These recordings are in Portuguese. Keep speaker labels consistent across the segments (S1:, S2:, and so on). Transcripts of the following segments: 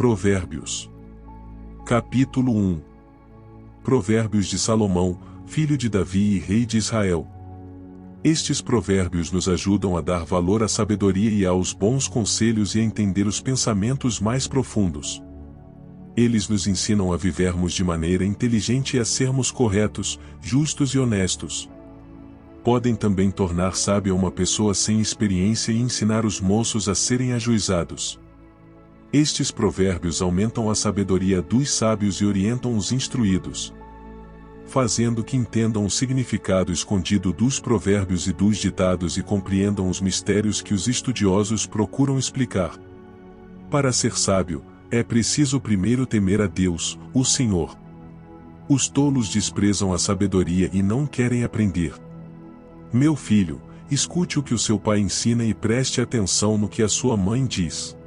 S1: Provérbios. Capítulo 1. Provérbios de Salomão, filho de Davi e rei de Israel. Estes provérbios nos ajudam a dar valor à sabedoria e aos bons conselhos e a entender os pensamentos mais profundos. Eles nos ensinam a vivermos de maneira inteligente e a sermos corretos, justos e honestos. Podem também tornar sábia uma pessoa sem experiência e ensinar os moços a serem ajuizados. Estes provérbios aumentam a sabedoria dos sábios e orientam os instruídos, fazendo que entendam o significado escondido dos provérbios e dos ditados e compreendam os mistérios que os estudiosos procuram explicar. Para ser sábio, é preciso primeiro temer a Deus, o Senhor. Os tolos desprezam a sabedoria e não querem aprender. Meu filho, escute o que o seu pai ensina e preste atenção no que a sua mãe diz.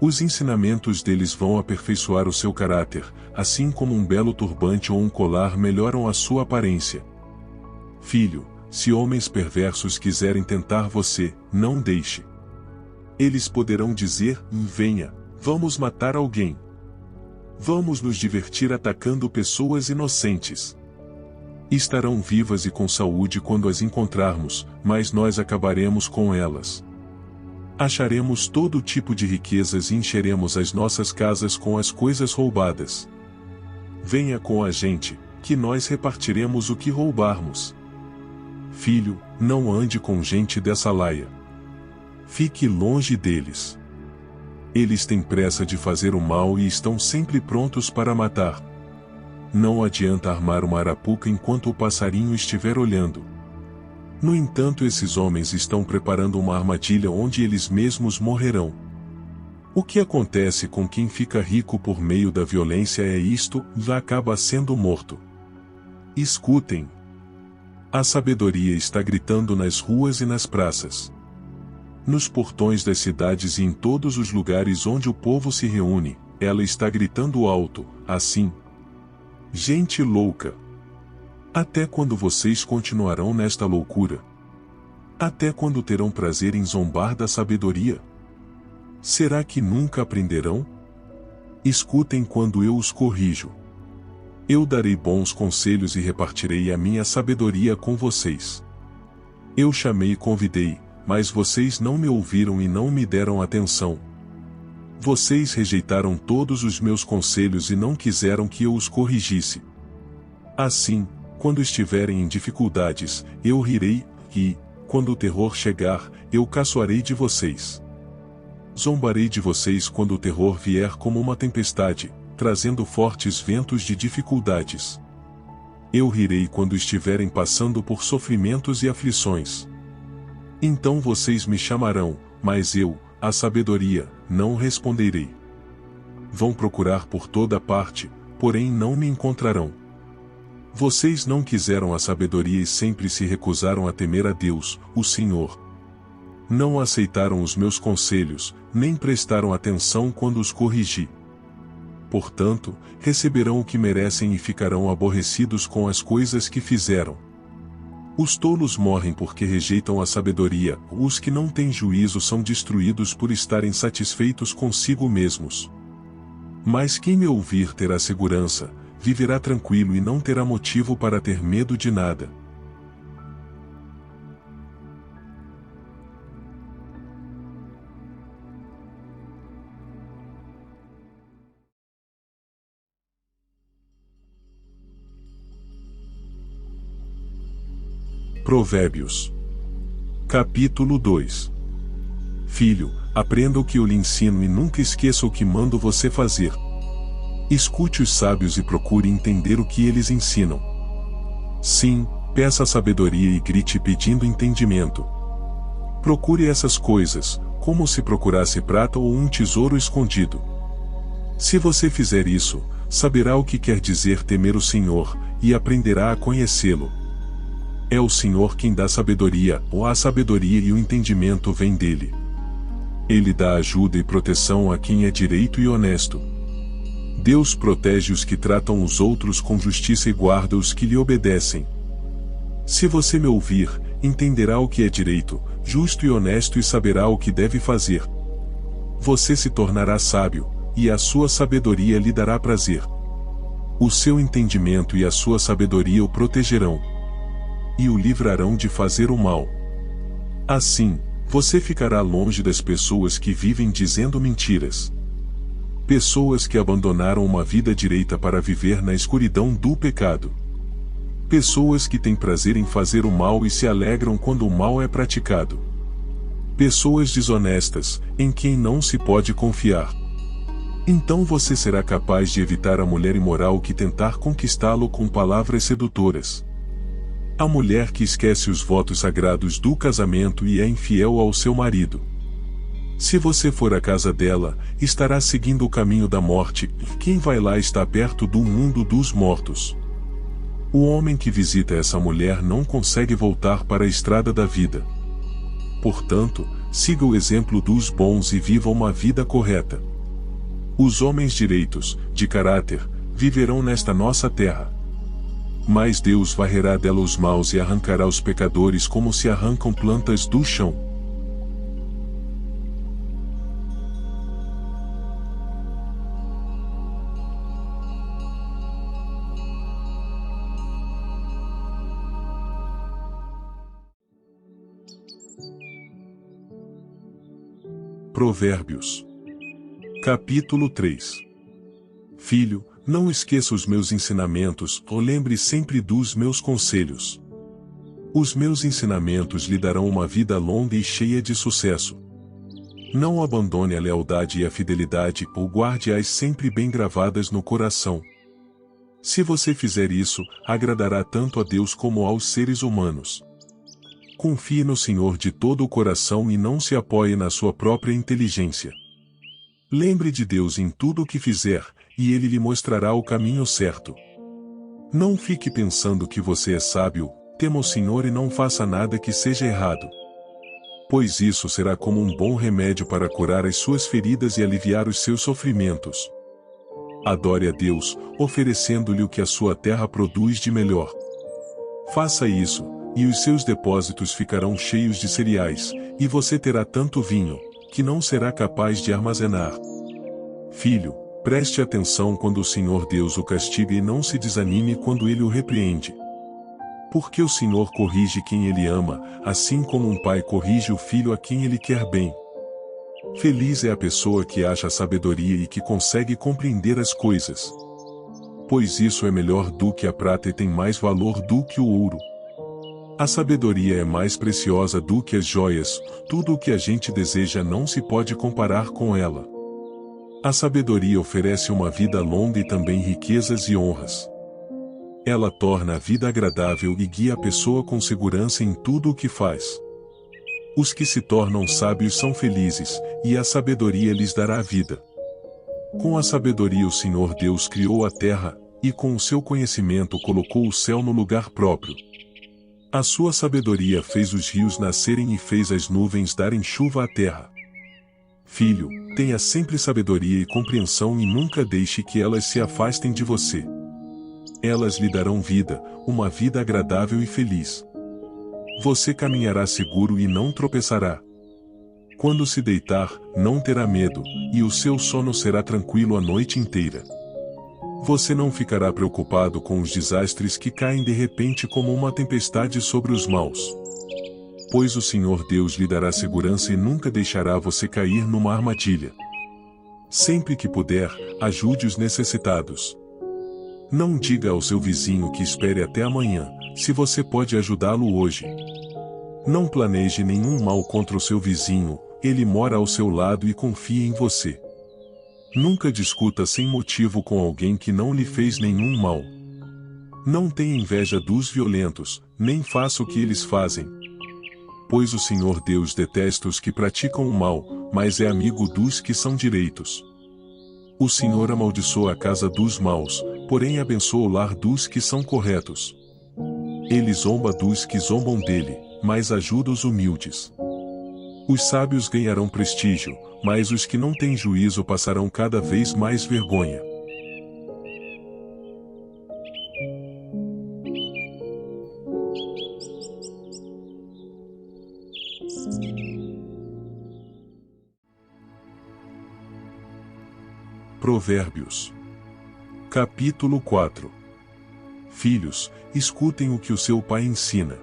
S1: Os ensinamentos deles vão aperfeiçoar o seu caráter, assim como um belo turbante ou um colar melhoram a sua aparência. Filho, se homens perversos quiserem tentar você, não deixe. Eles poderão dizer: venha, vamos matar alguém. Vamos nos divertir atacando pessoas inocentes. Estarão vivas e com saúde quando as encontrarmos, mas nós acabaremos com elas. Acharemos todo tipo de riquezas e encheremos as nossas casas com as coisas roubadas. Venha com a gente, que nós repartiremos o que roubarmos. Filho, não ande com gente dessa laia. Fique longe deles. Eles têm pressa de fazer o mal e estão sempre prontos para matar. Não adianta armar uma arapuca enquanto o passarinho estiver olhando. No entanto, esses homens estão preparando uma armadilha onde eles mesmos morrerão. O que acontece com quem fica rico por meio da violência é isto: já acaba sendo morto. Escutem. A sabedoria está gritando nas ruas e nas praças, nos portões das cidades e em todos os lugares onde o povo se reúne. Ela está gritando alto, assim: gente louca! Até quando vocês continuarão nesta loucura? Até quando terão prazer em zombar da sabedoria? Será que nunca aprenderão? Escutem quando eu os corrijo. Eu darei bons conselhos e repartirei a minha sabedoria com vocês. Eu chamei e convidei, mas vocês não me ouviram e não me deram atenção. Vocês rejeitaram todos os meus conselhos e não quiseram que eu os corrigisse. Assim, quando estiverem em dificuldades, eu rirei, e, quando o terror chegar, eu caçoarei de vocês. Zombarei de vocês quando o terror vier como uma tempestade, trazendo fortes ventos de dificuldades. Eu rirei quando estiverem passando por sofrimentos e aflições. Então vocês me chamarão, mas eu, a sabedoria, não responderei. Vão procurar por toda parte, porém não me encontrarão. Vocês não quiseram a sabedoria e sempre se recusaram a temer a Deus, o Senhor. Não aceitaram os meus conselhos, nem prestaram atenção quando os corrigi. Portanto, receberão o que merecem e ficarão aborrecidos com as coisas que fizeram. Os tolos morrem porque rejeitam a sabedoria, os que não têm juízo são destruídos por estarem satisfeitos consigo mesmos. Mas quem me ouvir terá segurança, viverá tranquilo e não terá motivo para ter medo de nada. Provérbios. Capítulo 2. Filho, aprenda o que eu lhe ensino e nunca esqueça o que mando você fazer. Escute os sábios e procure entender o que eles ensinam. Sim, peça sabedoria e grite pedindo entendimento. Procure essas coisas, como se procurasse prata ou um tesouro escondido. Se você fizer isso, saberá o que quer dizer temer o Senhor, e aprenderá a conhecê-lo. É o Senhor quem dá sabedoria, ou a sabedoria e o entendimento vem dele. Ele dá ajuda e proteção a quem é direito e honesto. Deus protege os que tratam os outros com justiça e guarda os que lhe obedecem. Se você me ouvir, entenderá o que é direito, justo e honesto e saberá o que deve fazer. Você se tornará sábio, e a sua sabedoria lhe dará prazer. O seu entendimento e a sua sabedoria o protegerão, e o livrarão de fazer o mal. Assim, você ficará longe das pessoas que vivem dizendo mentiras. Pessoas que abandonaram uma vida direita para viver na escuridão do pecado. Pessoas que têm prazer em fazer o mal e se alegram quando o mal é praticado. Pessoas desonestas, em quem não se pode confiar. Então você será capaz de evitar a mulher imoral que tentar conquistá-lo com palavras sedutoras. A mulher que esquece os votos sagrados do casamento e é infiel ao seu marido. Se você for à casa dela, estará seguindo o caminho da morte, e quem vai lá está perto do mundo dos mortos. O homem que visita essa mulher não consegue voltar para a estrada da vida. Portanto, siga o exemplo dos bons e viva uma vida correta. Os homens direitos, de caráter, viverão nesta nossa terra. Mas Deus varrerá dela os maus e arrancará os pecadores como se arrancam plantas do chão. Provérbios. Capítulo 3. Filho, não esqueça os meus ensinamentos, ou lembre sempre dos meus conselhos. Os meus ensinamentos lhe darão uma vida longa e cheia de sucesso. Não abandone a lealdade e a fidelidade, ou guarde-as sempre bem gravadas no coração. Se você fizer isso, agradará tanto a Deus como aos seres humanos. Confie no Senhor de todo o coração e não se apoie na sua própria inteligência. Lembre de Deus em tudo o que fizer, e Ele lhe mostrará o caminho certo. Não fique pensando que você é sábio, tema o Senhor e não faça nada que seja errado. Pois isso será como um bom remédio para curar as suas feridas e aliviar os seus sofrimentos. Adore a Deus, oferecendo-lhe o que a sua terra produz de melhor. Faça isso, e os seus depósitos ficarão cheios de cereais, e você terá tanto vinho, que não será capaz de armazenar. Filho, preste atenção quando o Senhor Deus o castiga e não se desanime quando Ele o repreende. Porque o Senhor corrige quem Ele ama, assim como um pai corrige o filho a quem Ele quer bem. Feliz é a pessoa que acha a sabedoria e que consegue compreender as coisas. Pois isso é melhor do que a prata e tem mais valor do que o ouro. A sabedoria é mais preciosa do que as joias, tudo o que a gente deseja não se pode comparar com ela. A sabedoria oferece uma vida longa e também riquezas e honras. Ela torna a vida agradável e guia a pessoa com segurança em tudo o que faz. Os que se tornam sábios são felizes, e a sabedoria lhes dará vida. Com a sabedoria o Senhor Deus criou a terra, e com o seu conhecimento colocou o céu no lugar próprio. A sua sabedoria fez os rios nascerem e fez as nuvens darem chuva à terra. Filho, tenha sempre sabedoria e compreensão e nunca deixe que elas se afastem de você. Elas lhe darão vida, uma vida agradável e feliz. Você caminhará seguro e não tropeçará. Quando se deitar, não terá medo, e o seu sono será tranquilo a noite inteira. Você não ficará preocupado com os desastres que caem de repente como uma tempestade sobre os maus. Pois o Senhor Deus lhe dará segurança e nunca deixará você cair numa armadilha. Sempre que puder, ajude os necessitados. Não diga ao seu vizinho que espere até amanhã, se você pode ajudá-lo hoje. Não planeje nenhum mal contra o seu vizinho, ele mora ao seu lado e confia em você. Nunca discuta sem motivo com alguém que não lhe fez nenhum mal. Não tenha inveja dos violentos, nem faça o que eles fazem. Pois o Senhor Deus detesta os que praticam o mal, mas é amigo dos que são direitos. O Senhor amaldiçoa a casa dos maus, porém abençoa o lar dos que são corretos. Ele zomba dos que zombam dele, mas ajuda os humildes. Os sábios ganharão prestígio, mas os que não têm juízo passarão cada vez mais vergonha. Provérbios. Capítulo 4. Filhos, escutem o que o seu pai ensina.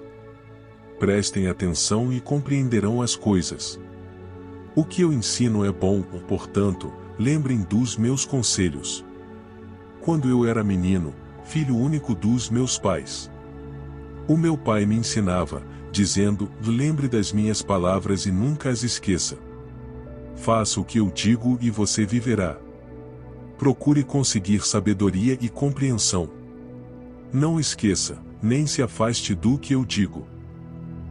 S1: Prestem atenção e compreenderão as coisas. O que eu ensino é bom, portanto, lembrem dos meus conselhos. Quando eu era menino, filho único dos meus pais, o meu pai me ensinava, dizendo: lembre das minhas palavras e nunca as esqueça. Faça o que eu digo e você viverá. Procure conseguir sabedoria e compreensão. Não esqueça, nem se afaste do que eu digo.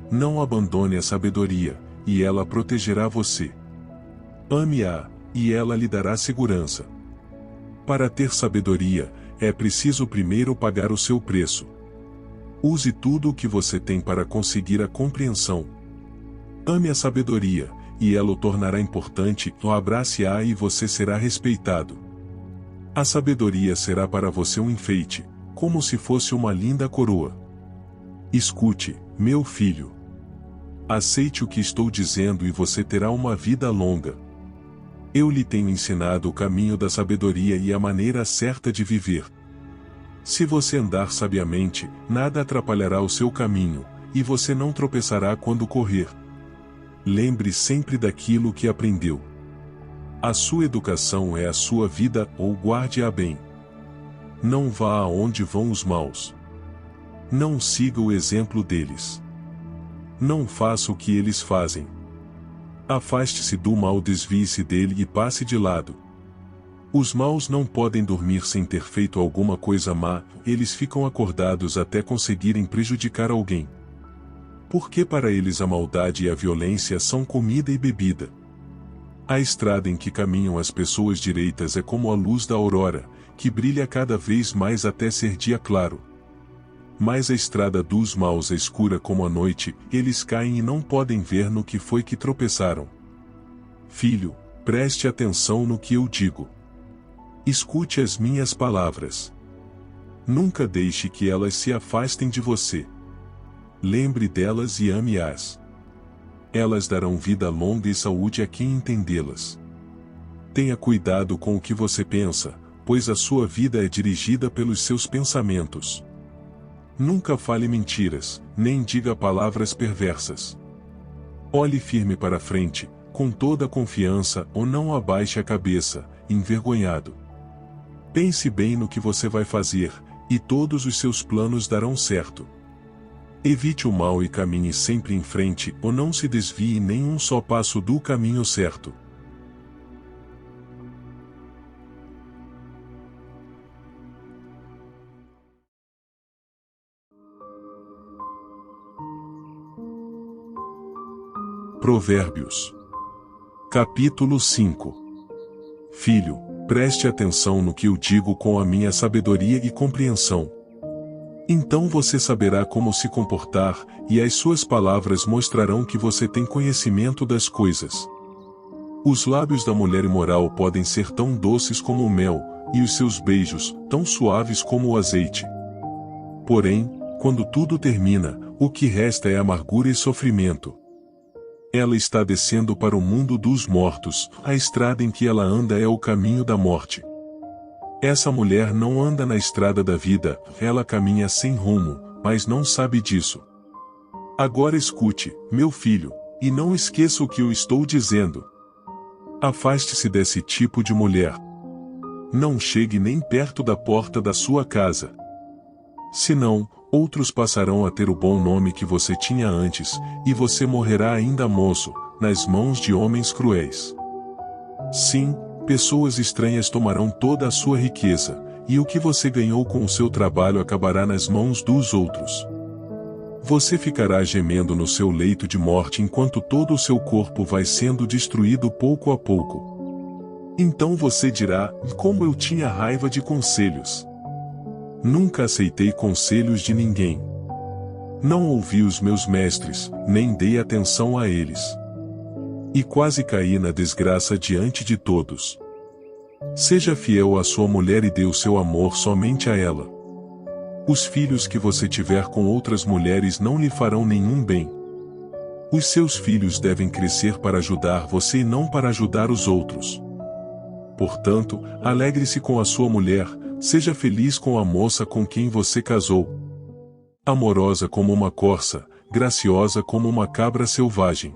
S1: Não abandone a sabedoria, e ela protegerá você. Ame-a, e ela lhe dará segurança. Para ter sabedoria, é preciso primeiro pagar o seu preço. Use tudo o que você tem para conseguir a compreensão. Ame a sabedoria, e ela o tornará importante, ou abrace-a e você será respeitado. A sabedoria será para você um enfeite, como se fosse uma linda coroa. Escute, meu filho. Aceite o que estou dizendo e você terá uma vida longa. Eu lhe tenho ensinado o caminho da sabedoria e a maneira certa de viver. Se você andar sabiamente, nada atrapalhará o seu caminho, e você não tropeçará quando correr. Lembre sempre daquilo que aprendeu. A sua educação é a sua vida, ou guarde-a bem. Não vá aonde vão os maus. Não siga o exemplo deles. Não faça o que eles fazem. Afaste-se do mal, desvie-se dele e passe de lado. Os maus não podem dormir sem ter feito alguma coisa má, eles ficam acordados até conseguirem prejudicar alguém. Porque para eles a maldade e a violência são comida e bebida. A estrada em que caminham as pessoas direitas é como a luz da aurora, que brilha cada vez mais até ser dia claro. Mas a estrada dos maus é escura como a noite, eles caem e não podem ver no que foi que tropeçaram. Filho, preste atenção no que eu digo. Escute as minhas palavras. Nunca deixe que elas se afastem de você. Lembre delas e ame-as. Elas darão vida longa e saúde a quem entendê-las. Tenha cuidado com o que você pensa, pois a sua vida é dirigida pelos seus pensamentos. Nunca fale mentiras, nem diga palavras perversas. Olhe firme para frente, com toda a confiança, ou não abaixe a cabeça, envergonhado. Pense bem no que você vai fazer, e todos os seus planos darão certo. Evite o mal e caminhe sempre em frente, ou não se desvie nem um só passo do caminho certo. Provérbios. Capítulo 5. Filho, preste atenção no que eu digo com a minha sabedoria e compreensão. Então você saberá como se comportar, e as suas palavras mostrarão que você tem conhecimento das coisas. Os lábios da mulher imoral podem ser tão doces como o mel, e os seus beijos, tão suaves como o azeite. Porém, quando tudo termina, o que resta é amargura e sofrimento. Ela está descendo para o mundo dos mortos, a estrada em que ela anda é o caminho da morte. Essa mulher não anda na estrada da vida, ela caminha sem rumo, mas não sabe disso. Agora escute, meu filho, e não esqueça o que eu estou dizendo. Afaste-se desse tipo de mulher. Não chegue nem perto da porta da sua casa. Senão, outros passarão a ter o bom nome que você tinha antes, e você morrerá ainda moço, nas mãos de homens cruéis. Sim, pessoas estranhas tomarão toda a sua riqueza, e o que você ganhou com o seu trabalho acabará nas mãos dos outros. Você ficará gemendo no seu leito de morte enquanto todo o seu corpo vai sendo destruído pouco a pouco. Então você dirá: como eu tinha raiva de conselhos. Nunca aceitei conselhos de ninguém. Não ouvi os meus mestres, nem dei atenção a eles. E quase caí na desgraça diante de todos. Seja fiel à sua mulher e dê o seu amor somente a ela. Os filhos que você tiver com outras mulheres não lhe farão nenhum bem. Os seus filhos devem crescer para ajudar você e não para ajudar os outros. Portanto, alegre-se com a sua mulher, seja feliz com a moça com quem você casou. Amorosa como uma corça, graciosa como uma cabra selvagem.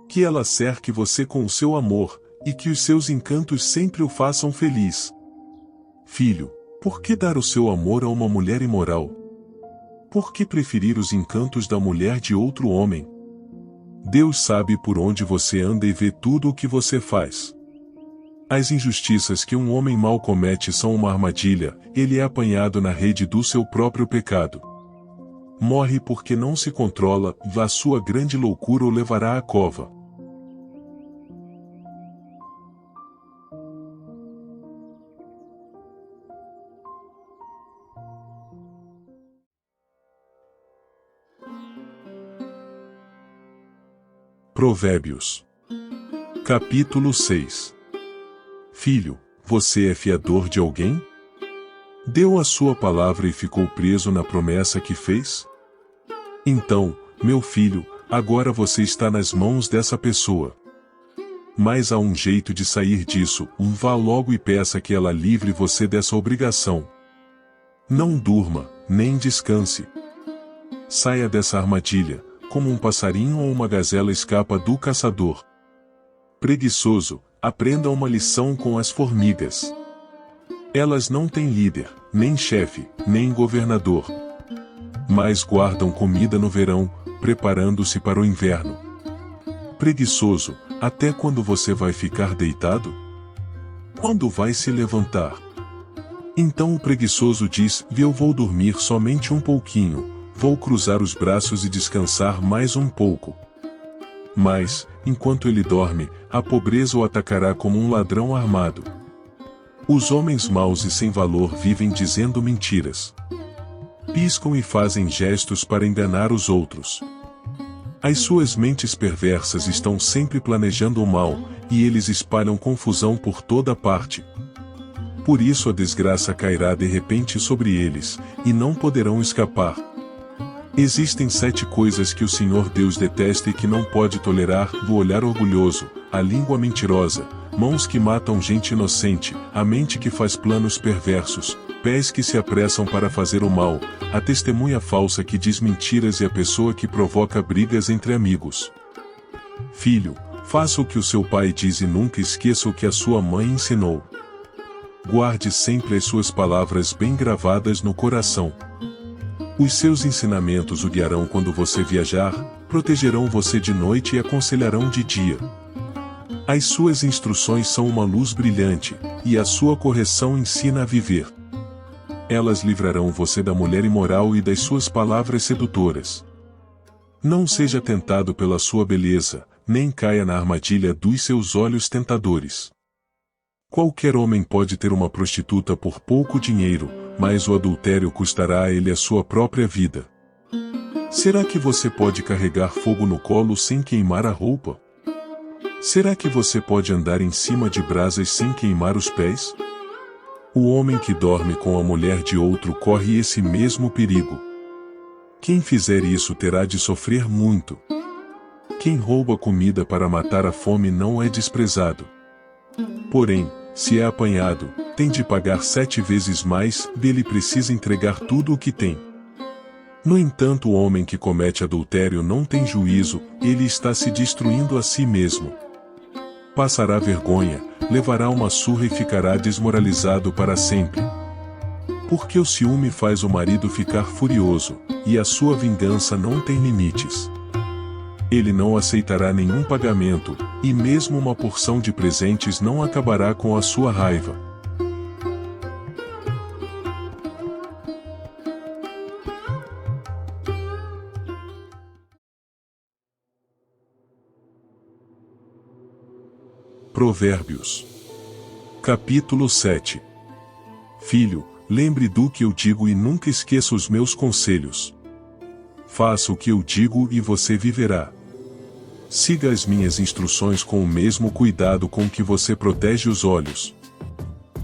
S1: Que ela cerque você com o seu amor, e que os seus encantos sempre o façam feliz. Filho, por que dar o seu amor a uma mulher imoral? Por que preferir os encantos da mulher de outro homem? Deus sabe por onde você anda e vê tudo o que você faz. As injustiças que um homem mau comete são uma armadilha, ele é apanhado na rede do seu próprio pecado. Morre porque não se controla, a sua grande loucura o levará à cova. Provérbios. Capítulo 6. Filho, você é fiador de alguém? Deu a sua palavra e ficou preso na promessa que fez? Então, meu filho, agora você está nas mãos dessa pessoa. Mas há um jeito de sair disso, vá logo e peça que ela livre você dessa obrigação. Não durma, nem descanse. Saia dessa armadilha, como um passarinho ou uma gazela escapa do caçador. Preguiçoso, aprenda uma lição com as formigas. Elas não têm líder, nem chefe, nem governador. Mas guardam comida no verão, preparando-se para o inverno. Preguiçoso, até quando você vai ficar deitado? Quando vai se levantar? Então o preguiçoso diz: eu vou dormir somente um pouquinho, vou cruzar os braços e descansar mais um pouco. Mas, enquanto ele dorme, a pobreza o atacará como um ladrão armado. Os homens maus e sem valor vivem dizendo mentiras. Piscam e fazem gestos para enganar os outros. As suas mentes perversas estão sempre planejando o mal, e eles espalham confusão por toda parte. Por isso a desgraça cairá de repente sobre eles, e não poderão escapar. Existem 7 coisas que o Senhor Deus detesta e que não pode tolerar: o olhar orgulhoso, a língua mentirosa, mãos que matam gente inocente, a mente que faz planos perversos, pés que se apressam para fazer o mal, a testemunha falsa que diz mentiras e a pessoa que provoca brigas entre amigos. Filho, faça o que o seu pai diz e nunca esqueça o que a sua mãe ensinou. Guarde sempre as suas palavras bem gravadas no coração. Os seus ensinamentos o guiarão quando você viajar, protegerão você de noite e aconselharão de dia. As suas instruções são uma luz brilhante, e a sua correção ensina a viver. Elas livrarão você da mulher imoral e das suas palavras sedutoras. Não seja tentado pela sua beleza, nem caia na armadilha dos seus olhos tentadores. Qualquer homem pode ter uma prostituta por pouco dinheiro, mas o adultério custará a ele a sua própria vida. Será que você pode carregar fogo no colo sem queimar a roupa? Será que você pode andar em cima de brasas sem queimar os pés? O homem que dorme com a mulher de outro corre esse mesmo perigo. Quem fizer isso terá de sofrer muito. Quem rouba comida para matar a fome não é desprezado. Porém, se é apanhado, tem de pagar 7 vezes mais, dele precisa entregar tudo o que tem. No entanto, o homem que comete adultério não tem juízo, ele está se destruindo a si mesmo. Passará vergonha, levará uma surra e ficará desmoralizado para sempre. Porque o ciúme faz o marido ficar furioso, e a sua vingança não tem limites. Ele não aceitará nenhum pagamento, e mesmo uma porção de presentes não acabará com a sua raiva. Provérbios. Capítulo 7. Filho, lembre do que eu digo e nunca esqueça os meus conselhos. Faça o que eu digo e você viverá. Siga as minhas instruções com o mesmo cuidado com que você protege os olhos.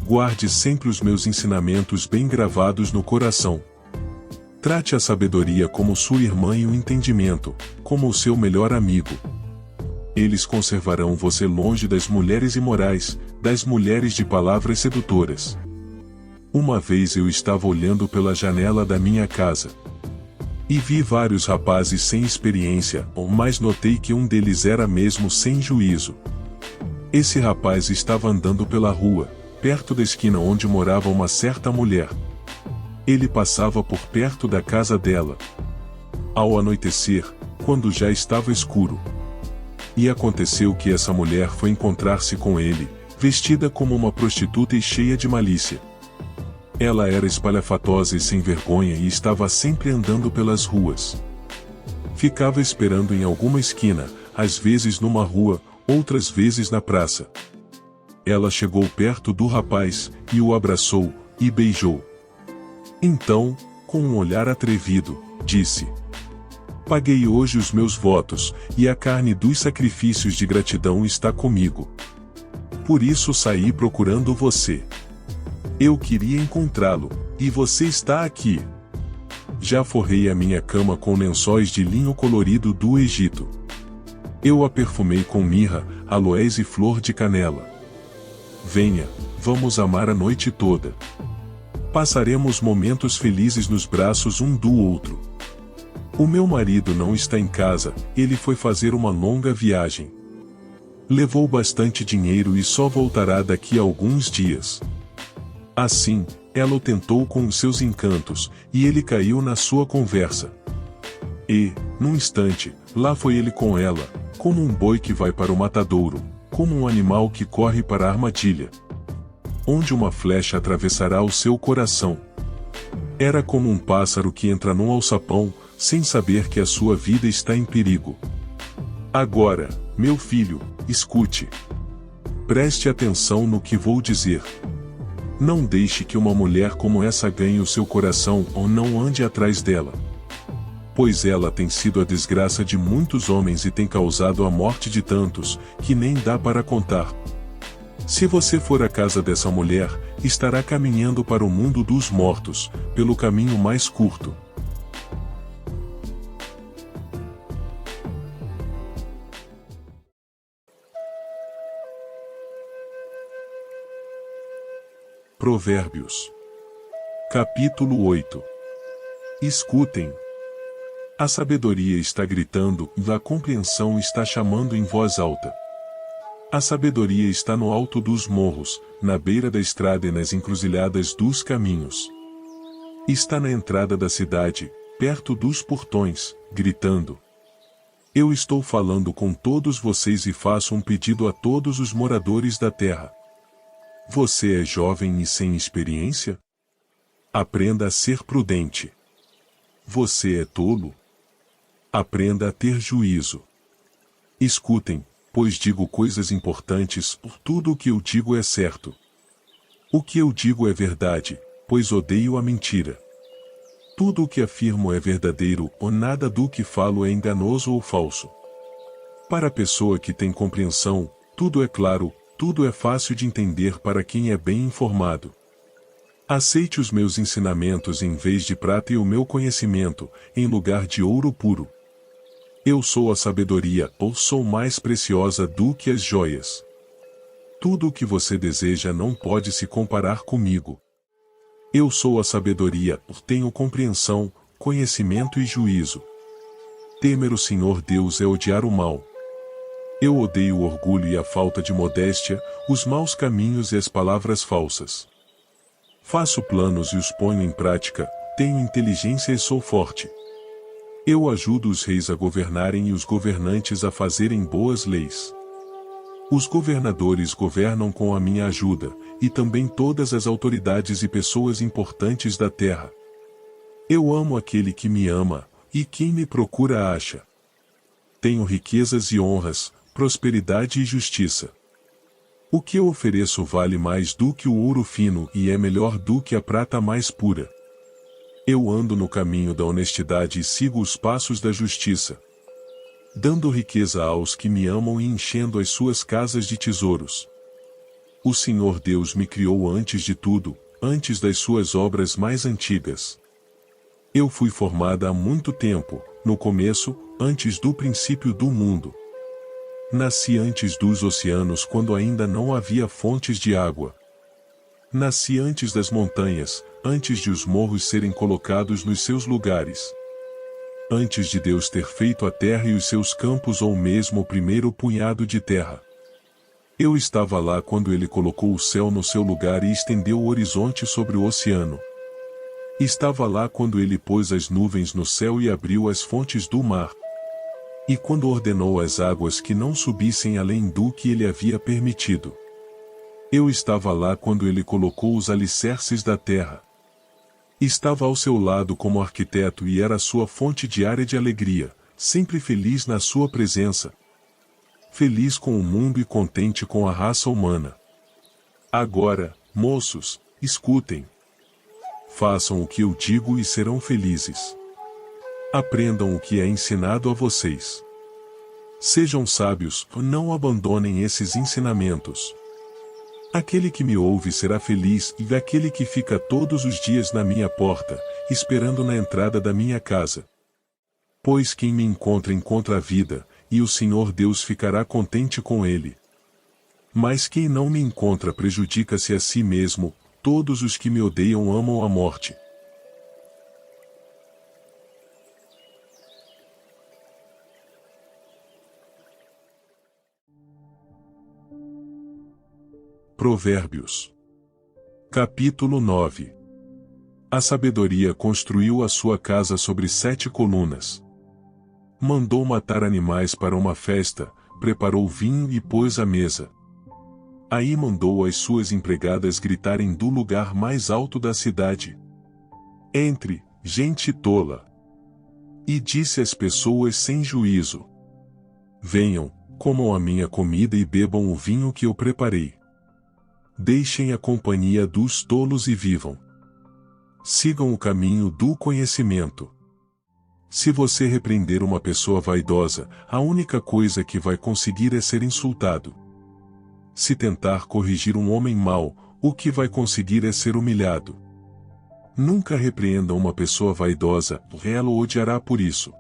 S1: Guarde sempre os meus ensinamentos bem gravados no coração. Trate a sabedoria como sua irmã e o entendimento, como o seu melhor amigo. Eles conservarão você longe das mulheres imorais, das mulheres de palavras sedutoras. Uma vez eu estava olhando pela janela da minha casa. E vi vários rapazes sem experiência, mas notei que um deles era mesmo sem juízo. Esse rapaz estava andando pela rua, perto da esquina onde morava uma certa mulher. Ele passava por perto da casa dela. Ao anoitecer, quando já estava escuro. E aconteceu que essa mulher foi encontrar-se com ele, vestida como uma prostituta e cheia de malícia. Ela era espalhafatosa e sem vergonha e estava sempre andando pelas ruas. Ficava esperando em alguma esquina, às vezes numa rua, outras vezes na praça. Ela chegou perto do rapaz, e o abraçou, e beijou. Então, com um olhar atrevido, disse: Paguei hoje os meus votos, e a carne dos sacrifícios de gratidão está comigo. Por isso saí procurando você. Eu queria encontrá-lo, e você está aqui. Já forrei a minha cama com lençóis de linho colorido do Egito. Eu a perfumei com mirra, aloés e flor de canela. Venha, vamos amar a noite toda. Passaremos momentos felizes nos braços um do outro. O meu marido não está em casa, ele foi fazer uma longa viagem. Levou bastante dinheiro e só voltará daqui a alguns dias. Assim, ela o tentou com os seus encantos, e ele caiu na sua conversa. E, num instante, lá foi ele com ela, como um boi que vai para o matadouro, como um animal que corre para a armadilha, onde uma flecha atravessará o seu coração. Era como um pássaro que entra num alçapão, sem saber que a sua vida está em perigo. Agora, meu filho, escute. Preste atenção no que vou dizer. Não deixe que uma mulher como essa ganhe o seu coração ou não ande atrás dela. Pois ela tem sido a desgraça de muitos homens e tem causado a morte de tantos, que nem dá para contar. Se você for à casa dessa mulher, estará caminhando para o mundo dos mortos, pelo caminho mais curto. Provérbios. Capítulo 8. Escutem. A sabedoria está gritando, e a compreensão está chamando em voz alta. A sabedoria está no alto dos morros, na beira da estrada e nas encruzilhadas dos caminhos. Está na entrada da cidade, perto dos portões, gritando. Eu estou falando com todos vocês e faço um pedido a todos os moradores da terra. Você é jovem e sem experiência? Aprenda a ser prudente. Você é tolo? Aprenda a ter juízo. Escutem, pois digo coisas importantes, tudo o que eu digo é certo. O que eu digo é verdade, pois odeio a mentira. Tudo o que afirmo é verdadeiro, ou nada do que falo é enganoso ou falso. Para a pessoa que tem compreensão, tudo é claro, tudo é fácil de entender para quem é bem informado. Aceite os meus ensinamentos em vez de prata e o meu conhecimento, em lugar de ouro puro. Eu sou a sabedoria, ou sou mais preciosa do que as joias. Tudo o que você deseja não pode se comparar comigo. Eu sou a sabedoria, tenho compreensão, conhecimento e juízo. Temer o Senhor Deus é odiar o mal. Eu odeio o orgulho e a falta de modéstia, os maus caminhos e as palavras falsas. Faço planos e os ponho em prática, tenho inteligência e sou forte. Eu ajudo os reis a governarem e os governantes a fazerem boas leis. Os governadores governam com a minha ajuda, e também todas as autoridades e pessoas importantes da terra. Eu amo aquele que me ama, e quem me procura acha. Tenho riquezas e honras, prosperidade e justiça. O que eu ofereço vale mais do que o ouro fino e é melhor do que a prata mais pura. Eu ando no caminho da honestidade e sigo os passos da justiça, dando riqueza aos que me amam e enchendo as suas casas de tesouros. O Senhor Deus me criou antes de tudo, antes das suas obras mais antigas. Eu fui formada há muito tempo, no começo, antes do princípio do mundo. Nasci antes dos oceanos quando ainda não havia fontes de água. Nasci antes das montanhas, antes de os morros serem colocados nos seus lugares. Antes de Deus ter feito a terra e os seus campos ou mesmo o primeiro punhado de terra. Eu estava lá quando Ele colocou o céu no seu lugar e estendeu o horizonte sobre o oceano. Estava lá quando Ele pôs as nuvens no céu e abriu as fontes do mar. E quando ordenou às águas que não subissem além do que Ele havia permitido. Eu estava lá quando Ele colocou os alicerces da terra. Estava ao seu lado como arquiteto e era a sua fonte diária de alegria, sempre feliz na sua presença. Feliz com o mundo e contente com a raça humana. Agora, moços, escutem. Façam o que eu digo e serão felizes. Aprendam o que é ensinado a vocês. Sejam sábios, não abandonem esses ensinamentos. Aquele que me ouve será feliz e aquele que fica todos os dias na minha porta, esperando na entrada da minha casa. Pois quem me encontra a vida, e o Senhor Deus ficará contente com ele. Mas quem não me encontra prejudica-se a si mesmo, todos os que me odeiam amam a morte. Provérbios. Capítulo 9. A sabedoria construiu a sua casa sobre 7 colunas. Mandou matar animais para uma festa, preparou vinho e pôs à mesa. Aí mandou as suas empregadas gritarem do lugar mais alto da cidade. Entre, gente tola. E disse às pessoas sem juízo. Venham, comam a minha comida e bebam o vinho que eu preparei. Deixem a companhia dos tolos e vivam. Sigam o caminho do conhecimento. Se você repreender uma pessoa vaidosa, a única coisa que vai conseguir é ser insultado. Se tentar corrigir um homem mau, o que vai conseguir é ser humilhado. Nunca repreenda uma pessoa vaidosa, ela o odiará por isso.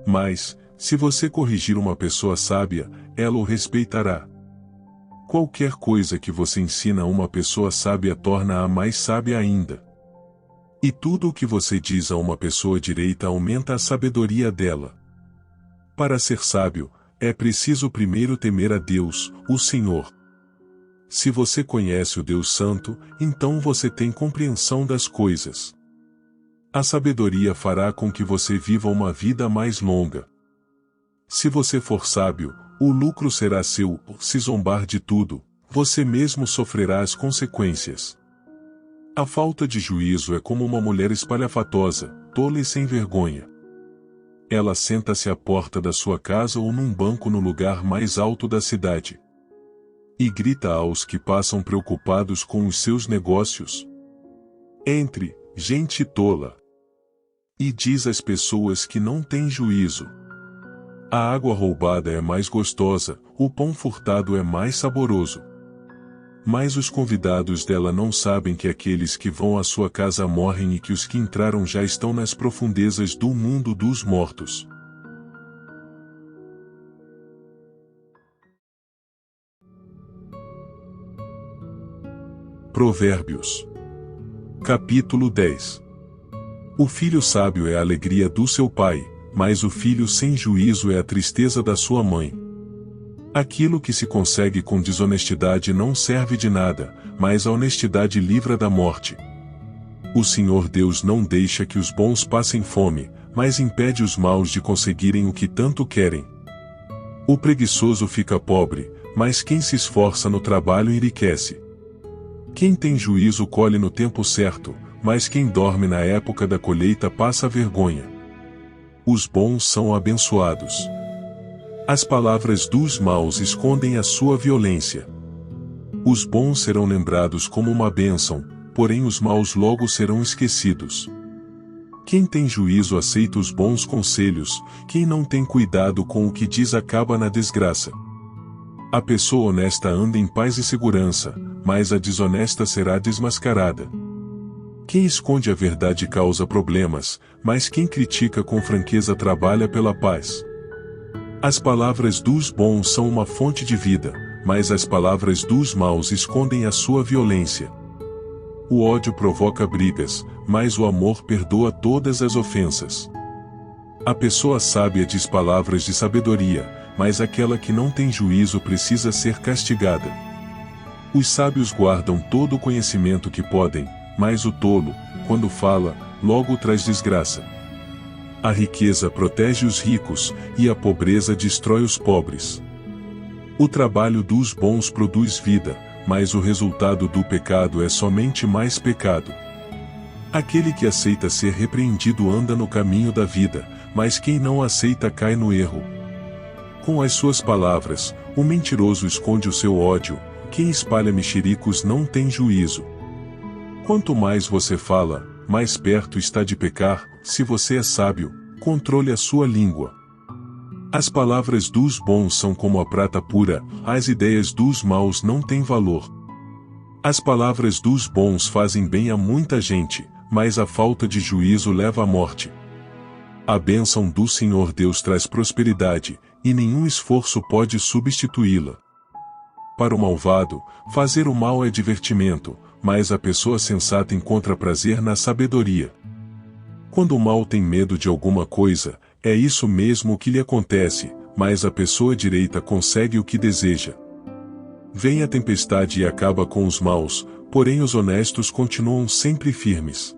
S1: Mas, se você corrigir uma pessoa sábia, ela o respeitará. Qualquer coisa que você ensina a uma pessoa sábia torna-a mais sábia ainda. E tudo o que você diz a uma pessoa direita aumenta a sabedoria dela. Para ser sábio, é preciso primeiro temer a Deus, o Senhor. Se você conhece o Deus Santo, então você tem compreensão das coisas. A sabedoria fará com que você viva uma vida mais longa. Se você for sábio, o lucro será seu. Se zombar de tudo, você mesmo sofrerá as consequências. A falta de juízo é como uma mulher espalhafatosa, tola e sem vergonha. Ela senta-se à porta da sua casa ou num banco no lugar mais alto da cidade. E grita aos que passam preocupados com os seus negócios. Entre, gente tola. E diz às pessoas que não têm juízo. A água roubada é mais gostosa, o pão furtado é mais saboroso. Mas os convidados dela não sabem que aqueles que vão à sua casa morrem e que os que entraram já estão nas profundezas do mundo dos mortos. Provérbios. Capítulo 10. O filho sábio é a alegria do seu pai, mas o filho sem juízo é a tristeza da sua mãe. Aquilo que se consegue com desonestidade não serve de nada, mas a honestidade livra da morte. O Senhor Deus não deixa que os bons passem fome, mas impede os maus de conseguirem o que tanto querem. O preguiçoso fica pobre, mas quem se esforça no trabalho enriquece. Quem tem juízo colhe no tempo certo, mas quem dorme na época da colheita passa vergonha. Os bons são abençoados. As palavras dos maus escondem a sua violência. Os bons serão lembrados como uma bênção, porém os maus logo serão esquecidos. Quem tem juízo aceita os bons conselhos, quem não tem cuidado com o que diz acaba na desgraça. A pessoa honesta anda em paz e segurança, mas a desonesta será desmascarada. Quem esconde a verdade causa problemas, mas quem critica com franqueza trabalha pela paz. As palavras dos bons são uma fonte de vida, mas as palavras dos maus escondem a sua violência. O ódio provoca brigas, mas o amor perdoa todas as ofensas. A pessoa sábia diz palavras de sabedoria, mas aquela que não tem juízo precisa ser castigada. Os sábios guardam todo o conhecimento que podem, mas o tolo, quando fala, logo traz desgraça. A riqueza protege os ricos, e a pobreza destrói os pobres. O trabalho dos bons produz vida, mas o resultado do pecado é somente mais pecado. Aquele que aceita ser repreendido anda no caminho da vida, mas quem não aceita cai no erro. Com as suas palavras, o mentiroso esconde o seu ódio, quem espalha mexericos não tem juízo. Quanto mais você fala, mais perto está de pecar. Se você é sábio, controle a sua língua. As palavras dos bons são como a prata pura, as ideias dos maus não têm valor. As palavras dos bons fazem bem a muita gente, mas a falta de juízo leva à morte. A bênção do Senhor Deus traz prosperidade, e nenhum esforço pode substituí-la. Para o malvado, fazer o mal é divertimento, mas a pessoa sensata encontra prazer na sabedoria. Quando o mal tem medo de alguma coisa, é isso mesmo que lhe acontece, mas a pessoa direita consegue o que deseja. Vem a tempestade e acaba com os maus, porém os honestos continuam sempre firmes.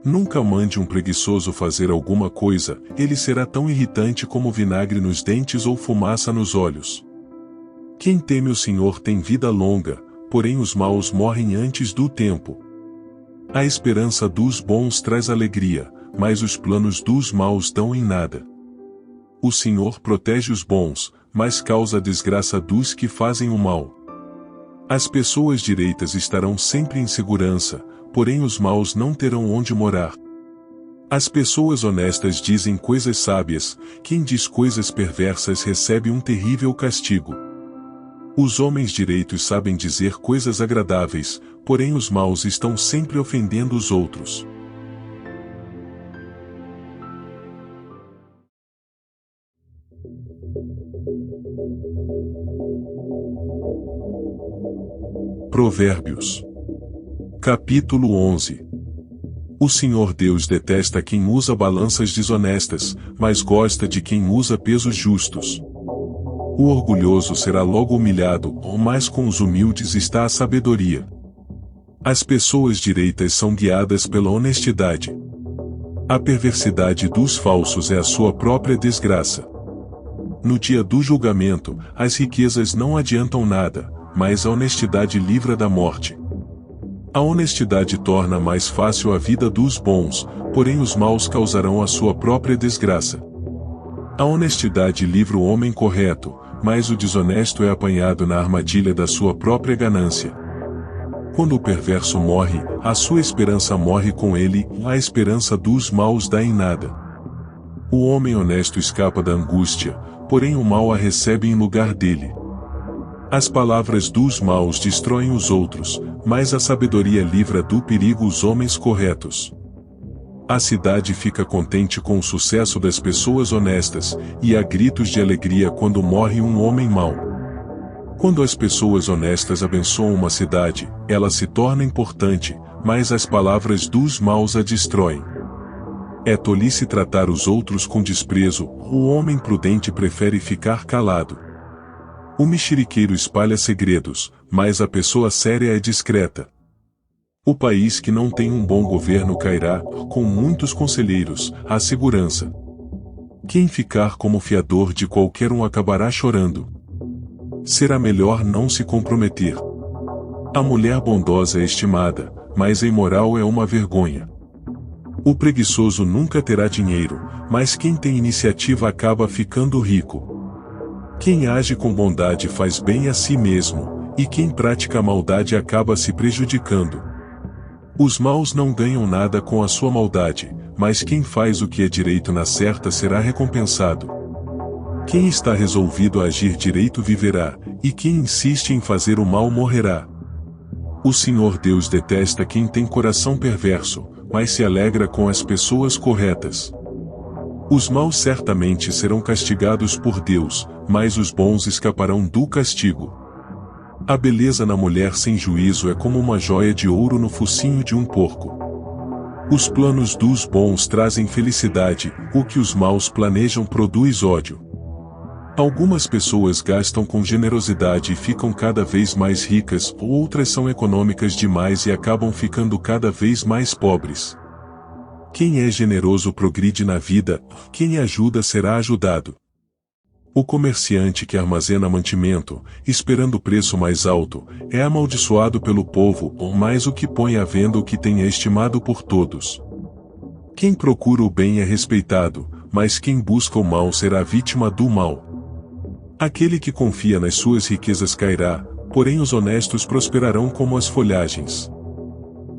S1: Nunca mande um preguiçoso fazer alguma coisa, ele será tão irritante como vinagre nos dentes ou fumaça nos olhos. Quem teme o Senhor tem vida longa, porém os maus morrem antes do tempo. A esperança dos bons traz alegria, mas os planos dos maus dão em nada. O Senhor protege os bons, mas causa a desgraça dos que fazem o mal. As pessoas direitas estarão sempre em segurança, porém os maus não terão onde morar. As pessoas honestas dizem coisas sábias, quem diz coisas perversas recebe um terrível castigo. Os homens direitos sabem dizer coisas agradáveis, porém os maus estão sempre ofendendo os outros. Provérbios. Capítulo 11. O Senhor Deus detesta quem usa balanças desonestas, mas gosta de quem usa pesos justos. O orgulhoso será logo humilhado, mas com os humildes está a sabedoria. As pessoas direitas são guiadas pela honestidade. A perversidade dos falsos é a sua própria desgraça. No dia do julgamento, as riquezas não adiantam nada, mas a honestidade livra da morte. A honestidade torna mais fácil a vida dos bons, porém os maus causarão a sua própria desgraça. A honestidade livra o homem correto, mas o desonesto é apanhado na armadilha da sua própria ganância. Quando o perverso morre, a sua esperança morre com ele, a esperança dos maus dá em nada. O homem honesto escapa da angústia, porém o mal a recebe em lugar dele. As palavras dos maus destroem os outros, mas a sabedoria livra do perigo os homens corretos. A cidade fica contente com o sucesso das pessoas honestas, e há gritos de alegria quando morre um homem mau. Quando as pessoas honestas abençoam uma cidade, ela se torna importante, mas as palavras dos maus a destroem. É tolice tratar os outros com desprezo, o homem prudente prefere ficar calado. O mexeriqueiro espalha segredos, mas a pessoa séria é discreta. O país que não tem um bom governo cairá, com muitos conselheiros, a segurança. Quem ficar como fiador de qualquer um acabará chorando. Será melhor não se comprometer. A mulher bondosa é estimada, mas a imoral é uma vergonha. O preguiçoso nunca terá dinheiro, mas quem tem iniciativa acaba ficando rico. Quem age com bondade faz bem a si mesmo, e quem pratica a maldade acaba se prejudicando. Os maus não ganham nada com a sua maldade, mas quem faz o que é direito na certa será recompensado. Quem está resolvido a agir direito viverá, e quem insiste em fazer o mal morrerá. O Senhor Deus detesta quem tem coração perverso, mas se alegra com as pessoas corretas. Os maus certamente serão castigados por Deus, mas os bons escaparão do castigo. A beleza na mulher sem juízo é como uma joia de ouro no focinho de um porco. Os planos dos bons trazem felicidade, o que os maus planejam produz ódio. Algumas pessoas gastam com generosidade e ficam cada vez mais ricas, outras são econômicas demais e acabam ficando cada vez mais pobres. Quem é generoso progride na vida, quem ajuda será ajudado. O comerciante que armazena mantimento, esperando o preço mais alto, é amaldiçoado pelo povo, mas o que põe à venda o que tem é estimado por todos. Quem procura o bem é respeitado, mas quem busca o mal será vítima do mal. Aquele que confia nas suas riquezas cairá, porém os honestos prosperarão como as folhagens.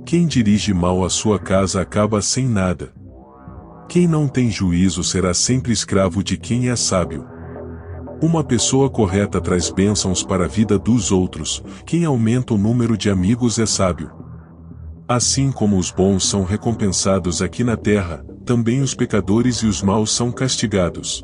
S1: Quem dirige mal a sua casa acaba sem nada. Quem não tem juízo será sempre escravo de quem é sábio. Uma pessoa correta traz bênçãos para a vida dos outros, quem aumenta o número de amigos é sábio. Assim como os bons são recompensados aqui na terra, também os pecadores e os maus são castigados.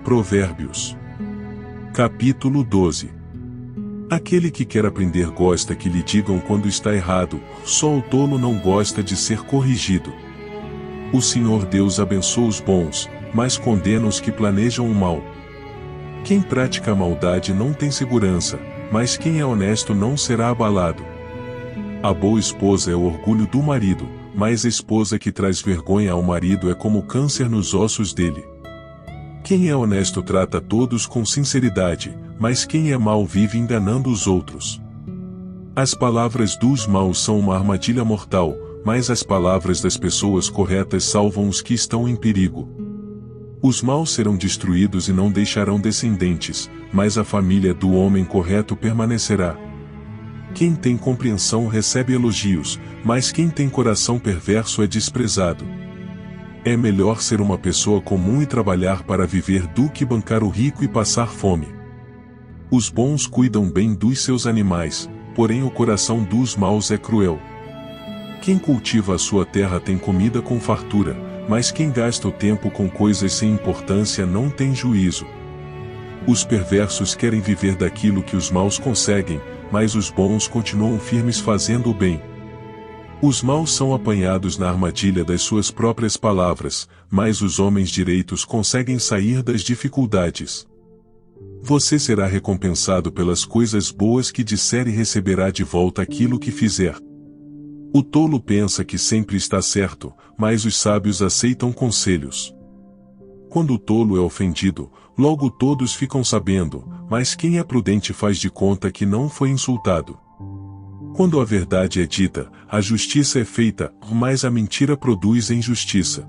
S1: Provérbios. Capítulo 12. Aquele que quer aprender gosta que lhe digam quando está errado, só o tolo não gosta de ser corrigido. O Senhor Deus abençoa os bons, mas condena os que planejam o mal. Quem pratica a maldade não tem segurança, mas quem é honesto não será abalado. A boa esposa é o orgulho do marido, mas a esposa que traz vergonha ao marido é como câncer nos ossos dele. Quem é honesto trata todos com sinceridade, mas quem é mau vive enganando os outros. As palavras dos maus são uma armadilha mortal, mas as palavras das pessoas corretas salvam os que estão em perigo. Os maus serão destruídos e não deixarão descendentes, mas a família do homem correto permanecerá. Quem tem compreensão recebe elogios, mas quem tem coração perverso é desprezado. É melhor ser uma pessoa comum e trabalhar para viver do que bancar o rico e passar fome. Os bons cuidam bem dos seus animais, porém o coração dos maus é cruel. Quem cultiva a sua terra tem comida com fartura, mas quem gasta o tempo com coisas sem importância não tem juízo. Os perversos querem viver daquilo que os maus conseguem, mas os bons continuam firmes fazendo o bem. Os maus são apanhados na armadilha das suas próprias palavras, mas os homens direitos conseguem sair das dificuldades. Você será recompensado pelas coisas boas que disser e receberá de volta aquilo que fizer. O tolo pensa que sempre está certo, mas os sábios aceitam conselhos. Quando o tolo é ofendido, logo todos ficam sabendo, mas quem é prudente faz de conta que não foi insultado. Quando a verdade é dita, a justiça é feita, mas a mentira produz injustiça.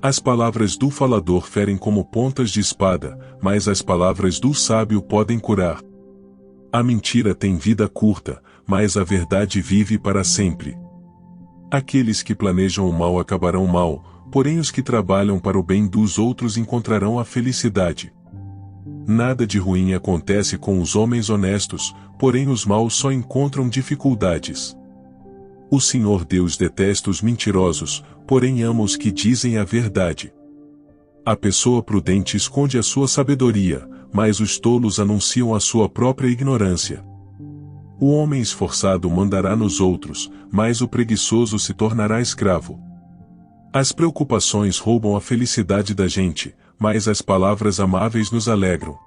S1: As palavras do falador ferem como pontas de espada, mas as palavras do sábio podem curar. A mentira tem vida curta, mas a verdade vive para sempre. Aqueles que planejam o mal acabarão mal, porém os que trabalham para o bem dos outros encontrarão a felicidade. Nada de ruim acontece com os homens honestos, porém os maus só encontram dificuldades. O Senhor Deus detesta os mentirosos, porém ama os que dizem a verdade. A pessoa prudente esconde a sua sabedoria, mas os tolos anunciam a sua própria ignorância. O homem esforçado mandará nos outros, mas o preguiçoso se tornará escravo. As preocupações roubam a felicidade da gente, mas as palavras amáveis nos alegram.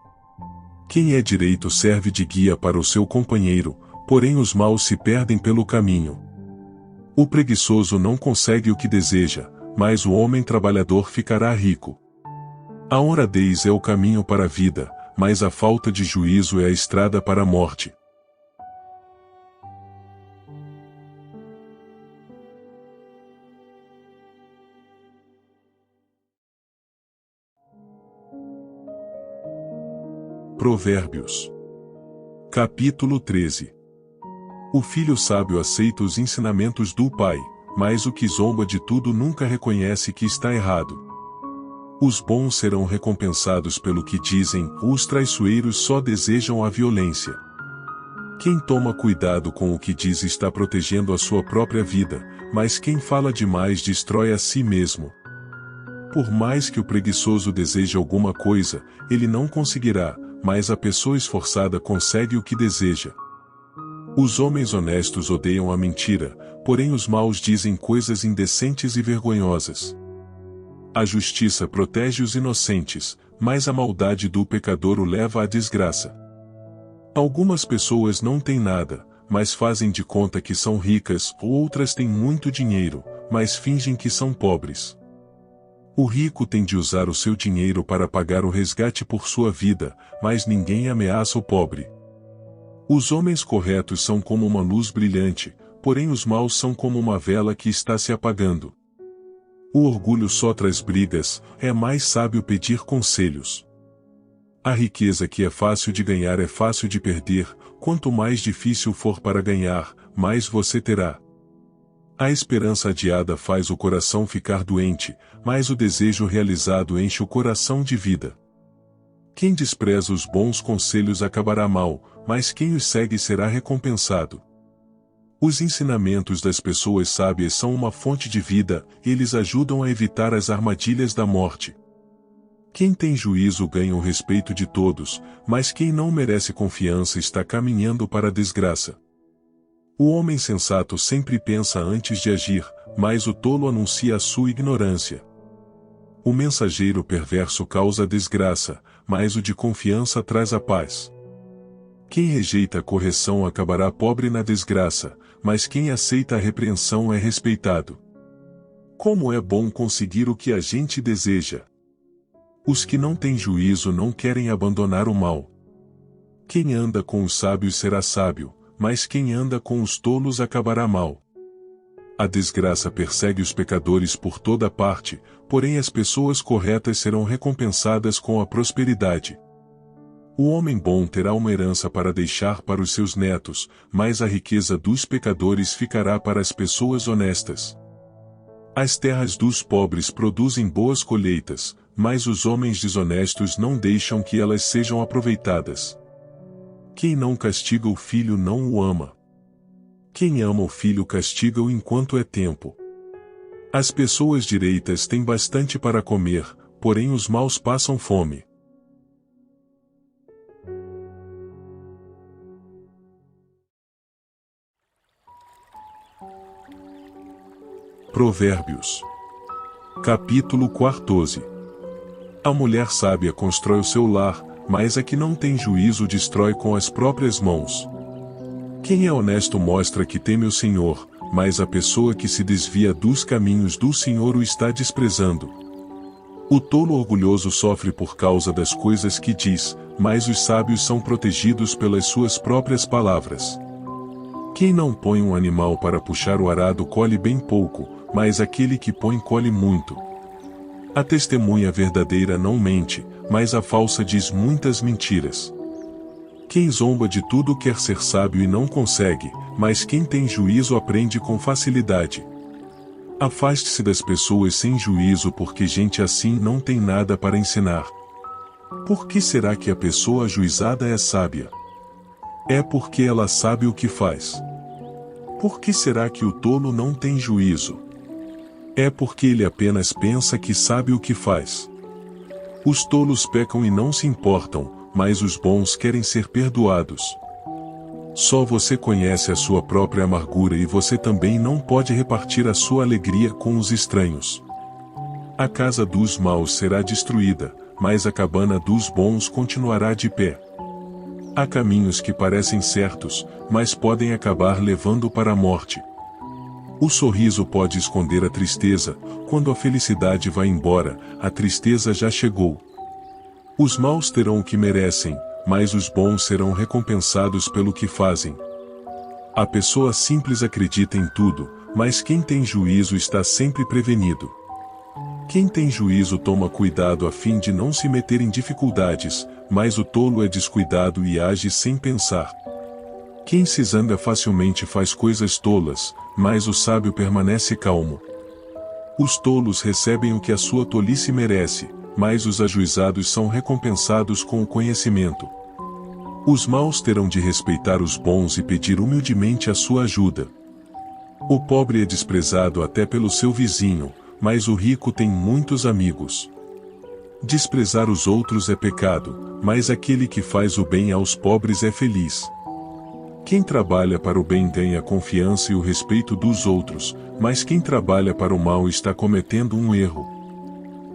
S1: Quem é direito serve de guia para o seu companheiro, porém os maus se perdem pelo caminho. O preguiçoso não consegue o que deseja, mas o homem trabalhador ficará rico. A honradez é o caminho para a vida, mas a falta de juízo é a estrada para a morte. Provérbios. Capítulo 13. O filho sábio aceita os ensinamentos do pai, mas o que zomba de tudo nunca reconhece que está errado. Os bons serão recompensados pelo que dizem, os traiçoeiros só desejam a violência. Quem toma cuidado com o que diz está protegendo a sua própria vida, mas quem fala demais destrói a si mesmo. Por mais que o preguiçoso deseje alguma coisa, ele não conseguirá, mas a pessoa esforçada consegue o que deseja. Os homens honestos odeiam a mentira, porém os maus dizem coisas indecentes e vergonhosas. A justiça protege os inocentes, mas a maldade do pecador o leva à desgraça. Algumas pessoas não têm nada, mas fazem de conta que são ricas, ou outras têm muito dinheiro, mas fingem que são pobres. O rico tem de usar o seu dinheiro para pagar o resgate por sua vida, mas ninguém ameaça o pobre. Os homens corretos são como uma luz brilhante, porém os maus são como uma vela que está se apagando. O orgulho só traz brigas, é mais sábio pedir conselhos. A riqueza que é fácil de ganhar é fácil de perder, quanto mais difícil for para ganhar, mais você terá. A esperança adiada faz o coração ficar doente, mas o desejo realizado enche o coração de vida. Quem despreza os bons conselhos acabará mal, mas quem os segue será recompensado. Os ensinamentos das pessoas sábias são uma fonte de vida, eles ajudam a evitar as armadilhas da morte. Quem tem juízo ganha o respeito de todos, mas quem não merece confiança está caminhando para a desgraça. O homem sensato sempre pensa antes de agir, mas o tolo anuncia a sua ignorância. O mensageiro perverso causa desgraça, mas o de confiança traz a paz. Quem rejeita a correção acabará pobre na desgraça, mas quem aceita a repreensão é respeitado. Como é bom conseguir o que a gente deseja! Os que não têm juízo não querem abandonar o mal. Quem anda com os sábios será sábio, mas quem anda com os tolos acabará mal. A desgraça persegue os pecadores por toda parte, porém as pessoas corretas serão recompensadas com a prosperidade. O homem bom terá uma herança para deixar para os seus netos, mas a riqueza dos pecadores ficará para as pessoas honestas. As terras dos pobres produzem boas colheitas, mas os homens desonestos não deixam que elas sejam aproveitadas. Quem não castiga o filho não o ama. Quem ama o filho castiga-o enquanto é tempo. As pessoas direitas têm bastante para comer, porém os maus passam fome. Provérbios. Capítulo 14. A mulher sábia constrói o seu lar, mas a que não tem juízo destrói com as próprias mãos. Quem é honesto mostra que teme o Senhor, mas a pessoa que se desvia dos caminhos do Senhor o está desprezando. O tolo orgulhoso sofre por causa das coisas que diz, mas os sábios são protegidos pelas suas próprias palavras. Quem não põe um animal para puxar o arado colhe bem pouco, mas aquele que põe colhe muito. A testemunha verdadeira não mente, mas a falsa diz muitas mentiras. Quem zomba de tudo quer ser sábio e não consegue, mas quem tem juízo aprende com facilidade. Afaste-se das pessoas sem juízo porque gente assim não tem nada para ensinar. Por que será que a pessoa ajuizada é sábia? É porque ela sabe o que faz. Por que será que o tolo não tem juízo? É porque ele apenas pensa que sabe o que faz. Os tolos pecam e não se importam, mas os bons querem ser perdoados. Só você conhece a sua própria amargura e você também não pode repartir a sua alegria com os estranhos. A casa dos maus será destruída, mas a cabana dos bons continuará de pé. Há caminhos que parecem certos, mas podem acabar levando para a morte. O sorriso pode esconder a tristeza, quando a felicidade vai embora, a tristeza já chegou. Os maus terão o que merecem, mas os bons serão recompensados pelo que fazem. A pessoa simples acredita em tudo, mas quem tem juízo está sempre prevenido. Quem tem juízo toma cuidado a fim de não se meter em dificuldades, mas o tolo é descuidado e age sem pensar. Quem se zanga facilmente faz coisas tolas, mas o sábio permanece calmo. Os tolos recebem o que a sua tolice merece, mas os ajuizados são recompensados com o conhecimento. Os maus terão de respeitar os bons e pedir humildemente a sua ajuda. O pobre é desprezado até pelo seu vizinho, mas o rico tem muitos amigos. Desprezar os outros é pecado, mas aquele que faz o bem aos pobres é feliz. Quem trabalha para o bem ganha a confiança e o respeito dos outros, mas quem trabalha para o mal está cometendo um erro.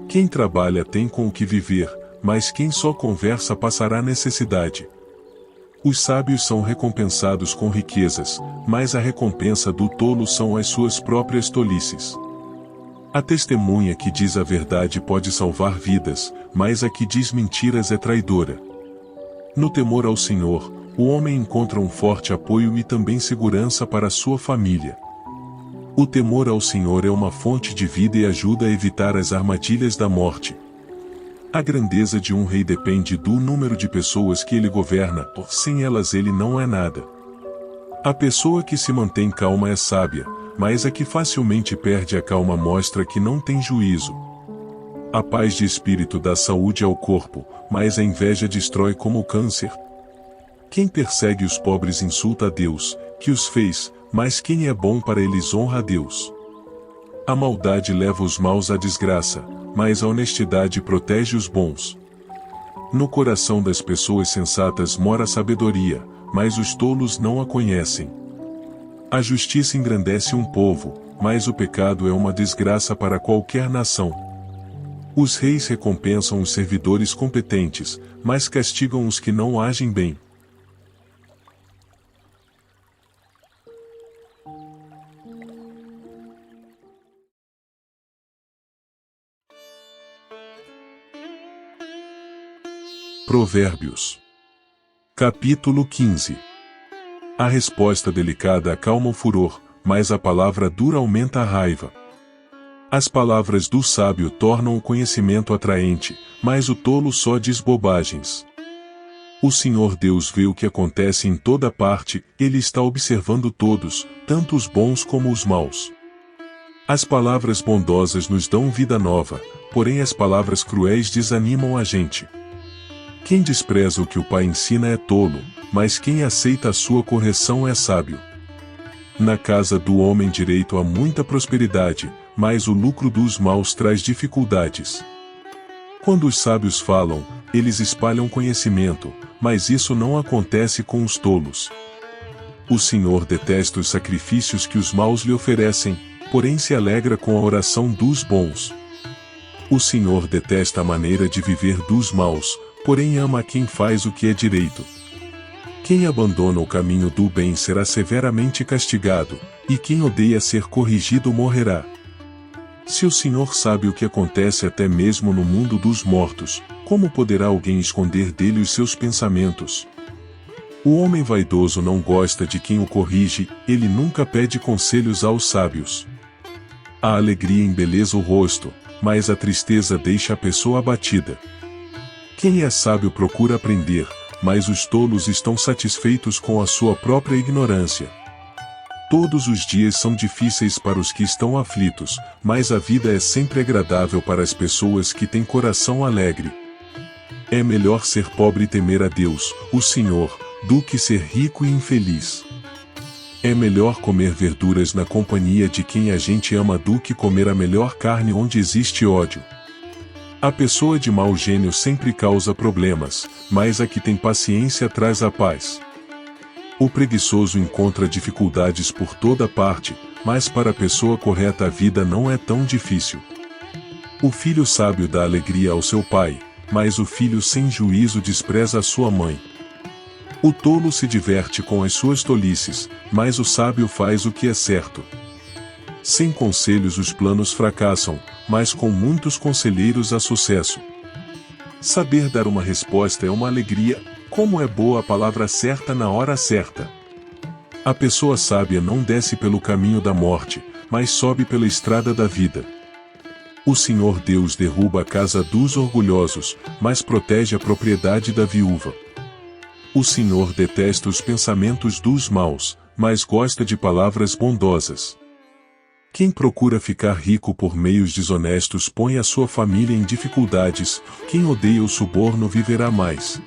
S1: Quem trabalha tem com o que viver, mas quem só conversa passará necessidade. Os sábios são recompensados com riquezas, mas a recompensa do tolo são as suas próprias tolices. A testemunha que diz a verdade pode salvar vidas, mas a que diz mentiras é traidora. No temor ao Senhor, o homem encontra um forte apoio e também segurança para sua família. O temor ao Senhor é uma fonte de vida e ajuda a evitar as armadilhas da morte. A grandeza de um rei depende do número de pessoas que ele governa, sem elas ele não é nada. A pessoa que se mantém calma é sábia, mas a que facilmente perde a calma mostra que não tem juízo. A paz de espírito dá saúde ao corpo, mas a inveja destrói como o câncer. Quem persegue os pobres insulta a Deus, que os fez, mas quem é bom para eles honra a Deus. A maldade leva os maus à desgraça, mas a honestidade protege os bons. No coração das pessoas sensatas mora a sabedoria, mas os tolos não a conhecem. A justiça engrandece um povo, mas o pecado é uma desgraça para qualquer nação. Os reis recompensam os servidores competentes, mas castigam os que não agem bem. Provérbios. Capítulo 15. A resposta delicada acalma o furor, mas a palavra dura aumenta a raiva. As palavras do sábio tornam o conhecimento atraente, mas o tolo só diz bobagens. O Senhor Deus vê o que acontece em toda parte, Ele está observando todos, tanto os bons como os maus. As palavras bondosas nos dão vida nova, porém as palavras cruéis desanimam a gente. Quem despreza o que o pai ensina é tolo, mas quem aceita a sua correção é sábio. Na casa do homem direito há muita prosperidade, mas o lucro dos maus traz dificuldades. Quando os sábios falam, eles espalham conhecimento, mas isso não acontece com os tolos. O Senhor detesta os sacrifícios que os maus lhe oferecem, porém se alegra com a oração dos bons. O Senhor detesta a maneira de viver dos maus, porém ama a quem faz o que é direito. Quem abandona o caminho do bem será severamente castigado, e quem odeia ser corrigido morrerá. Se o Senhor sabe o que acontece até mesmo no mundo dos mortos, como poderá alguém esconder dele os seus pensamentos? O homem vaidoso não gosta de quem o corrige, ele nunca pede conselhos aos sábios. A alegria embeleza o rosto, mas a tristeza deixa a pessoa abatida. Quem é sábio procura aprender, mas os tolos estão satisfeitos com a sua própria ignorância. Todos os dias são difíceis para os que estão aflitos, mas a vida é sempre agradável para as pessoas que têm coração alegre. É melhor ser pobre e temer a Deus, o Senhor, do que ser rico e infeliz. É melhor comer verduras na companhia de quem a gente ama do que comer a melhor carne onde existe ódio. A pessoa de mau gênio sempre causa problemas, mas a que tem paciência traz a paz. O preguiçoso encontra dificuldades por toda parte, mas para a pessoa correta a vida não é tão difícil. O filho sábio dá alegria ao seu pai, mas o filho sem juízo despreza a sua mãe. O tolo se diverte com as suas tolices, mas o sábio faz o que é certo. Sem conselhos os planos fracassam, mas com muitos conselheiros há sucesso. Saber dar uma resposta é uma alegria, como é boa a palavra certa na hora certa. A pessoa sábia não desce pelo caminho da morte, mas sobe pela estrada da vida. O Senhor Deus derruba a casa dos orgulhosos, mas protege a propriedade da viúva. O Senhor detesta os pensamentos dos maus, mas gosta de palavras bondosas. Quem procura ficar rico por meios desonestos põe a sua família em dificuldades, quem odeia o suborno viverá mais.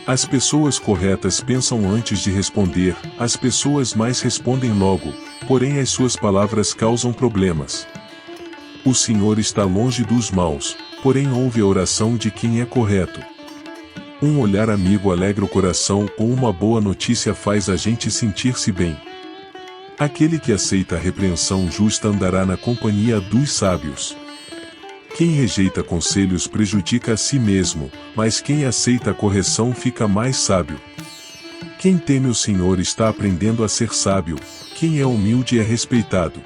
S1: As pessoas corretas pensam antes de responder, as pessoas mais respondem logo, porém as suas palavras causam problemas. O Senhor está longe dos maus, porém ouve a oração de quem é correto. Um olhar amigo alegra o coração ou uma boa notícia faz a gente sentir-se bem. Aquele que aceita a repreensão justa andará na companhia dos sábios. Quem rejeita conselhos prejudica a si mesmo, mas quem aceita a correção fica mais sábio. Quem teme o Senhor está aprendendo a ser sábio, quem é humilde é respeitado.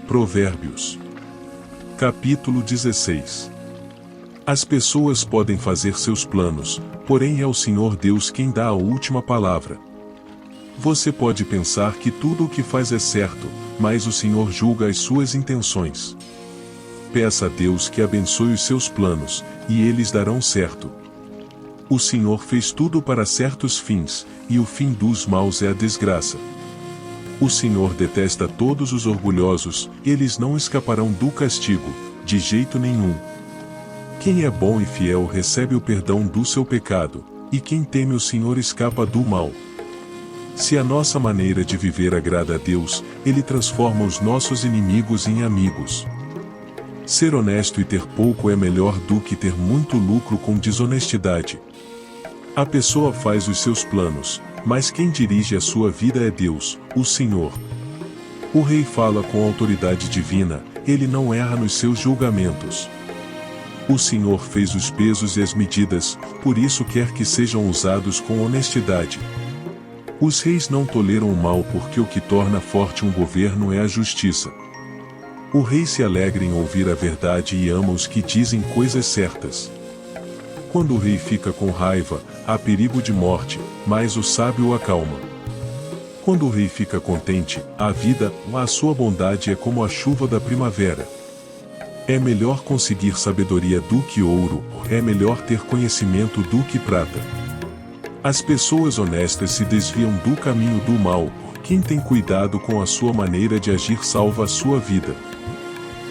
S1: Provérbios. Capítulo 16. As pessoas podem fazer seus planos, porém é o Senhor Deus quem dá a última palavra. Você pode pensar que tudo o que faz é certo, mas o Senhor julga as suas intenções. Peça a Deus que abençoe os seus planos, e eles darão certo. O Senhor fez tudo para certos fins, e o fim dos maus é a desgraça. O Senhor detesta todos os orgulhosos, eles não escaparão do castigo, de jeito nenhum. Quem é bom e fiel recebe o perdão do seu pecado, e quem teme o Senhor escapa do mal. Se a nossa maneira de viver agrada a Deus, Ele transforma os nossos inimigos em amigos. Ser honesto e ter pouco é melhor do que ter muito lucro com desonestidade. A pessoa faz os seus planos, mas quem dirige a sua vida é Deus, o Senhor. O rei fala com autoridade divina, ele não erra nos seus julgamentos. O Senhor fez os pesos e as medidas, por isso quer que sejam usados com honestidade. Os reis não toleram o mal porque o que torna forte um governo é a justiça. O rei se alegra em ouvir a verdade e ama os que dizem coisas certas. Quando o rei fica com raiva, há perigo de morte, mas o sábio o acalma. Quando o rei fica contente, a vida, a sua bondade é como a chuva da primavera. É melhor conseguir sabedoria do que ouro, é melhor ter conhecimento do que prata. As pessoas honestas se desviam do caminho do mal, quem tem cuidado com a sua maneira de agir salva a sua vida.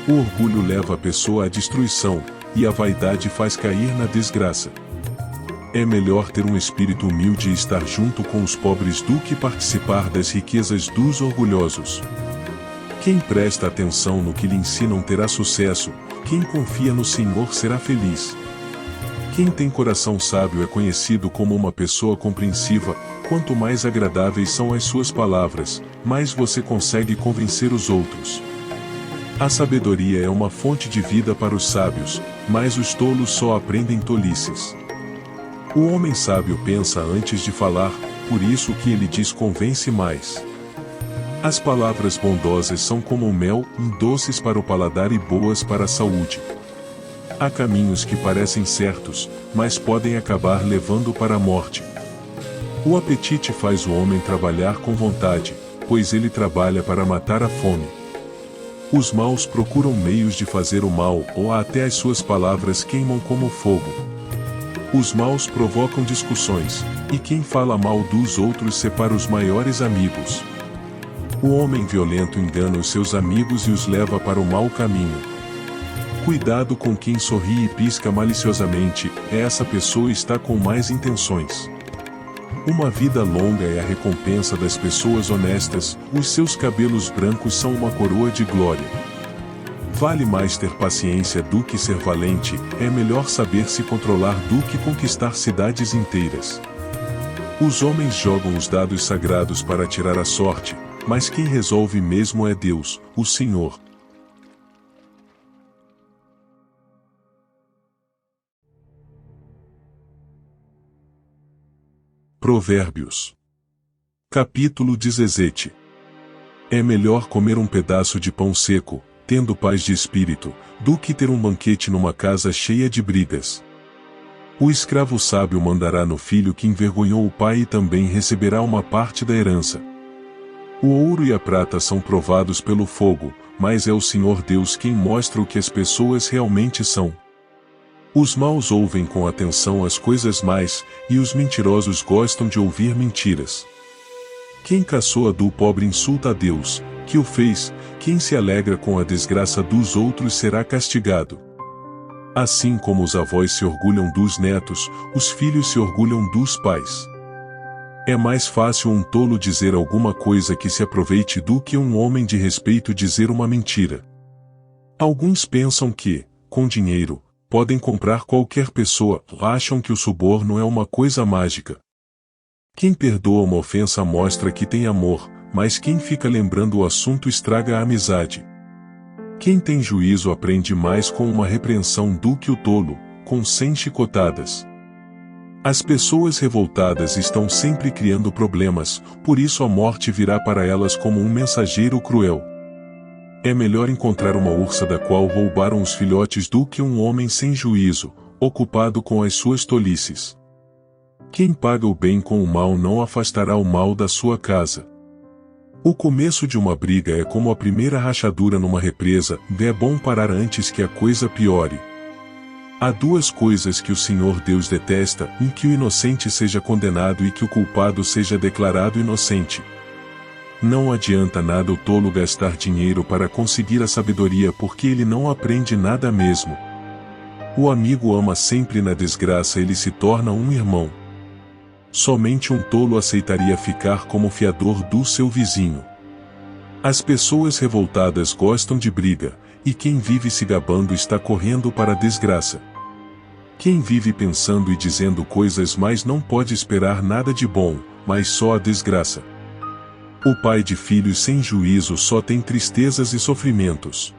S1: O orgulho leva a pessoa à destruição, e a vaidade faz cair na desgraça. É melhor ter um espírito humilde e estar junto com os pobres do que participar das riquezas dos orgulhosos. Quem presta atenção no que lhe ensinam terá sucesso, quem confia no Senhor será feliz. Quem tem coração sábio é conhecido como uma pessoa compreensiva, quanto mais agradáveis são as suas palavras, mais você consegue convencer os outros. A sabedoria é uma fonte de vida para os sábios, mas os tolos só aprendem tolices. O homem sábio pensa antes de falar, por isso o que ele diz convence mais. As palavras bondosas são como o mel, doces para o paladar e boas para a saúde. Há caminhos que parecem certos, mas podem acabar levando para a morte. O apetite faz o homem trabalhar com vontade, pois ele trabalha para matar a fome. Os maus procuram meios de fazer o mal, ou até as suas palavras queimam como fogo. Os maus provocam discussões, e quem fala mal dos outros separa os maiores amigos. O homem violento engana os seus amigos e os leva para o mau caminho. Cuidado com quem sorri e pisca maliciosamente, essa pessoa está com más intenções. Uma vida longa é a recompensa das pessoas honestas, os seus cabelos brancos são uma coroa de glória. Vale mais ter paciência do que ser valente, é melhor saber se controlar do que conquistar cidades inteiras. Os homens jogam os dados sagrados para tirar a sorte, mas quem resolve mesmo é Deus, o Senhor. Provérbios. Capítulo 17. É melhor comer um pedaço de pão seco, tendo paz de espírito, do que ter um banquete numa casa cheia de brigas. O escravo sábio mandará no filho que envergonhou o pai e também receberá uma parte da herança. O ouro e a prata são provados pelo fogo, mas é o Senhor Deus quem mostra o que as pessoas realmente são. Os maus ouvem com atenção as coisas más, e os mentirosos gostam de ouvir mentiras. Quem caçoa do pobre insulta a Deus, que o fez, quem se alegra com a desgraça dos outros será castigado. Assim como os avós se orgulham dos netos, os filhos se orgulham dos pais. É mais fácil um tolo dizer alguma coisa que se aproveite do que um homem de respeito dizer uma mentira. Alguns pensam que, com dinheiro, podem comprar qualquer pessoa, acham que o suborno é uma coisa mágica. Quem perdoa uma ofensa mostra que tem amor, mas quem fica lembrando o assunto estraga a amizade. Quem tem juízo aprende mais com uma repreensão do que o tolo, com 100 chicotadas. As pessoas revoltadas estão sempre criando problemas, por isso a morte virá para elas como um mensageiro cruel. É melhor encontrar uma ursa da qual roubaram os filhotes do que um homem sem juízo, ocupado com as suas tolices. Quem paga o bem com o mal não afastará o mal da sua casa. O começo de uma briga é como a primeira rachadura numa represa, é bom parar antes que a coisa piore. Há duas coisas que o Senhor Deus detesta, que o inocente seja condenado e que o culpado seja declarado inocente. Não adianta nada o tolo gastar dinheiro para conseguir a sabedoria porque ele não aprende nada mesmo. O amigo ama sempre na desgraça, ele se torna um irmão. Somente um tolo aceitaria ficar como fiador do seu vizinho. As pessoas revoltadas gostam de briga, e quem vive se gabando está correndo para a desgraça. Quem vive pensando e dizendo coisas mais não pode esperar nada de bom, mas só a desgraça. O pai de filhos sem juízo só tem tristezas e sofrimentos.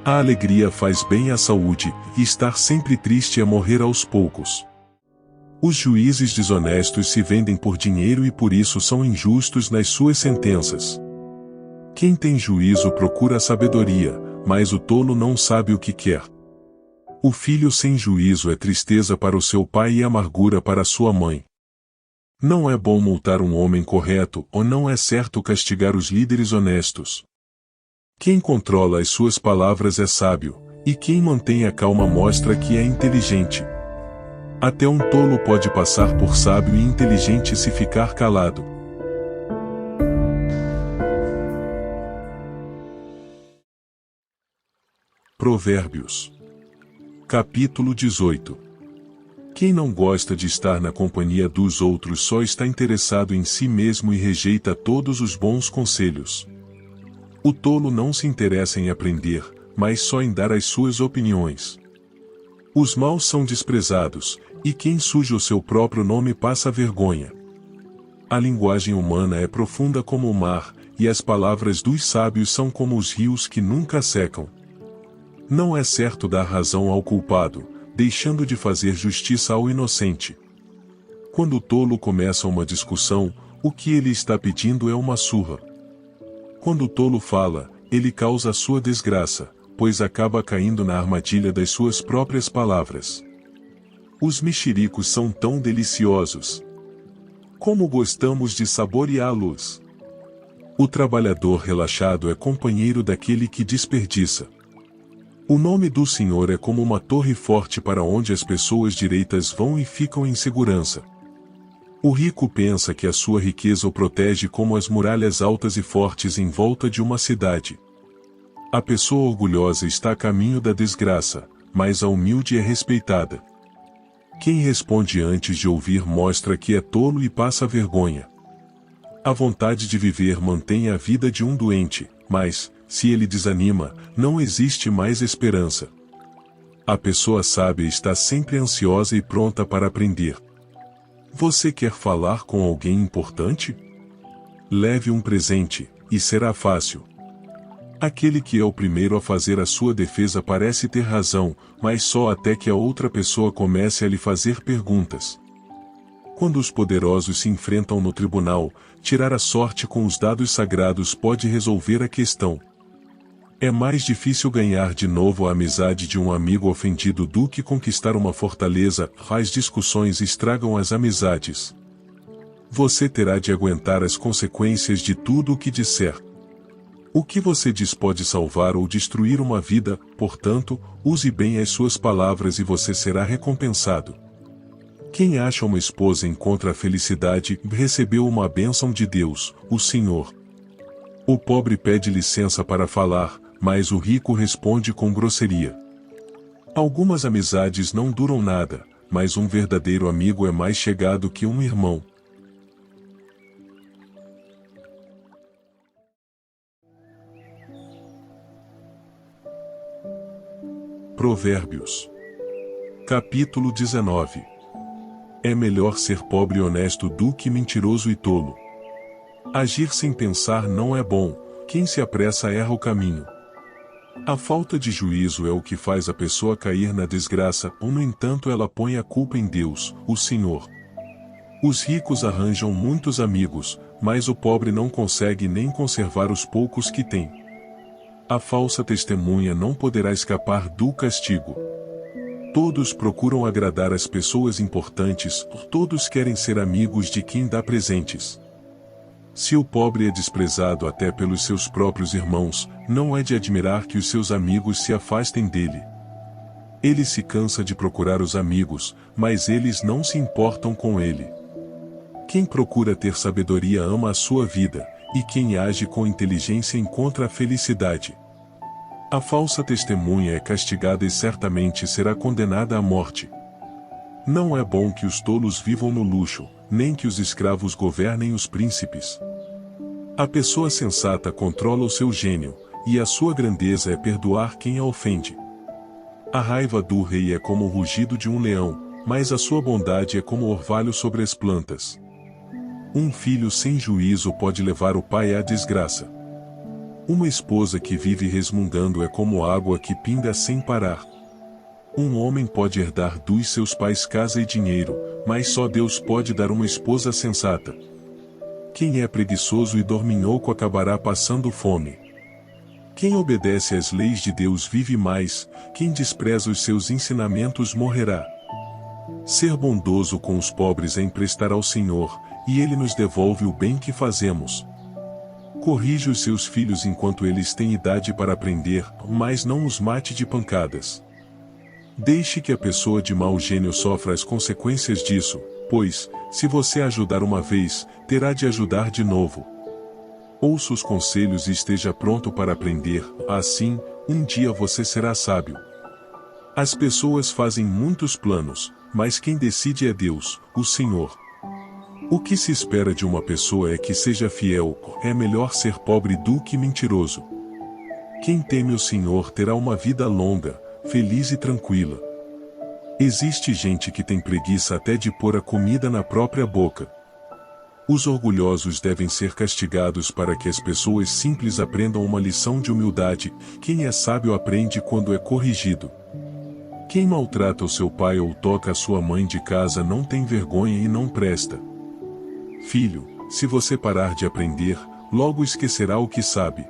S1: A alegria faz bem à saúde, e estar sempre triste é morrer aos poucos. Os juízes desonestos se vendem por dinheiro e por isso são injustos nas suas sentenças. Quem tem juízo procura a sabedoria, mas o tolo não sabe o que quer. O filho sem juízo é tristeza para o seu pai e amargura para sua mãe. Não é bom multar um homem correto, ou não é certo castigar os líderes honestos. Quem controla as suas palavras é sábio, e quem mantém a calma mostra que é inteligente. Até um tolo pode passar por sábio e inteligente se ficar calado. Provérbios. Capítulo 18. Quem não gosta de estar na companhia dos outros só está interessado em si mesmo e rejeita todos os bons conselhos. O tolo não se interessa em aprender, mas só em dar as suas opiniões. Os maus são desprezados, e quem suja o seu próprio nome passa vergonha. A linguagem humana é profunda como o mar, e as palavras dos sábios são como os rios que nunca secam. Não é certo dar razão ao culpado, deixando de fazer justiça ao inocente. Quando o tolo começa uma discussão, o que ele está pedindo é uma surra. Quando o tolo fala, ele causa a sua desgraça, pois acaba caindo na armadilha das suas próprias palavras. Os mexericos são tão deliciosos. Como gostamos de saboreá-los! O trabalhador relaxado é companheiro daquele que desperdiça. O nome do Senhor é como uma torre forte para onde as pessoas direitas vão e ficam em segurança. O rico pensa que a sua riqueza o protege como as muralhas altas e fortes em volta de uma cidade. A pessoa orgulhosa está a caminho da desgraça, mas a humilde é respeitada. Quem responde antes de ouvir mostra que é tolo e passa vergonha. A vontade de viver mantém a vida de um doente, mas, se ele desanima, não existe mais esperança. A pessoa sábia está sempre ansiosa e pronta para aprender. Você quer falar com alguém importante? Leve um presente, e será fácil. Aquele que é o primeiro a fazer a sua defesa parece ter razão, mas só até que a outra pessoa comece a lhe fazer perguntas. Quando os poderosos se enfrentam no tribunal, tirar a sorte com os dados sagrados pode resolver a questão. É mais difícil ganhar de novo a amizade de um amigo ofendido do que conquistar uma fortaleza. As discussões estragam as amizades. Você terá de aguentar as consequências de tudo o que disser. O que você diz pode salvar ou destruir uma vida, portanto, use bem as suas palavras e você será recompensado. Quem acha uma esposa encontra a felicidade, recebeu uma bênção de Deus, o Senhor. O pobre pede licença para falar, mas o rico responde com grosseria. Algumas amizades não duram nada, mas um verdadeiro amigo é mais chegado que um irmão. Provérbios. Capítulo 19. É melhor ser pobre e honesto do que mentiroso e tolo. Agir sem pensar não é bom, quem se apressa erra o caminho. A falta de juízo é o que faz a pessoa cair na desgraça, ou no entanto ela põe a culpa em Deus, o Senhor. Os ricos arranjam muitos amigos, mas o pobre não consegue nem conservar os poucos que tem. A falsa testemunha não poderá escapar do castigo. Todos procuram agradar as pessoas importantes, todos querem ser amigos de quem dá presentes. Se o pobre é desprezado até pelos seus próprios irmãos, não é de admirar que os seus amigos se afastem dele. Ele se cansa de procurar os amigos, mas eles não se importam com ele. Quem procura ter sabedoria ama a sua vida, e quem age com inteligência encontra a felicidade. A falsa testemunha é castigada e certamente será condenada à morte. Não é bom que os tolos vivam no luxo, nem que os escravos governem os príncipes. A pessoa sensata controla o seu gênio, e a sua grandeza é perdoar quem a ofende. A raiva do rei é como o rugido de um leão, mas a sua bondade é como o orvalho sobre as plantas. Um filho sem juízo pode levar o pai à desgraça. Uma esposa que vive resmungando é como água que pinga sem parar. Um homem pode herdar dos seus pais casa e dinheiro, mas só Deus pode dar uma esposa sensata. Quem é preguiçoso e dorminhoco acabará passando fome. Quem obedece às leis de Deus vive mais, quem despreza os seus ensinamentos morrerá. Ser bondoso com os pobres é emprestar ao Senhor, e Ele nos devolve o bem que fazemos. Corrija os seus filhos enquanto eles têm idade para aprender, mas não os mate de pancadas. Deixe que a pessoa de mau gênio sofra as consequências disso, pois, se você ajudar uma vez, terá de ajudar de novo. Ouça os conselhos e esteja pronto para aprender, assim, um dia você será sábio. As pessoas fazem muitos planos, mas quem decide é Deus, o Senhor. O que se espera de uma pessoa é que seja fiel, é melhor ser pobre do que mentiroso. Quem teme o Senhor terá uma vida longa, feliz e tranquila. Existe gente que tem preguiça até de pôr a comida na própria boca. Os orgulhosos devem ser castigados para que as pessoas simples aprendam uma lição de humildade. Quem é sábio aprende quando é corrigido. Quem maltrata o seu pai ou toca a sua mãe de casa não tem vergonha e não presta. Filho, se você parar de aprender, logo esquecerá o que sabe.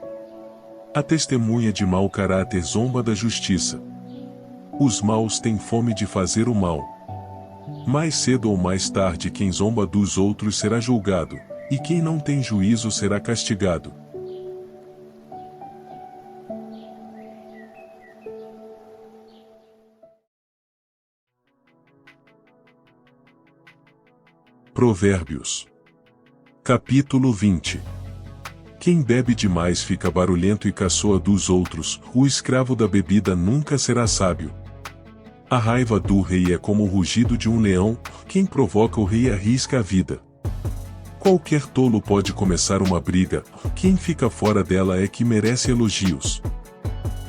S1: A testemunha de mau caráter zomba da justiça. Os maus têm fome de fazer o mal. Mais cedo ou mais tarde quem zomba dos outros será julgado, e quem não tem juízo será castigado. Provérbios. Capítulo 20. Quem bebe demais fica barulhento e caçoa dos outros, o escravo da bebida nunca será sábio. A raiva do rei é como o rugido de um leão, quem provoca o rei arrisca a vida. Qualquer tolo pode começar uma briga, quem fica fora dela é que merece elogios.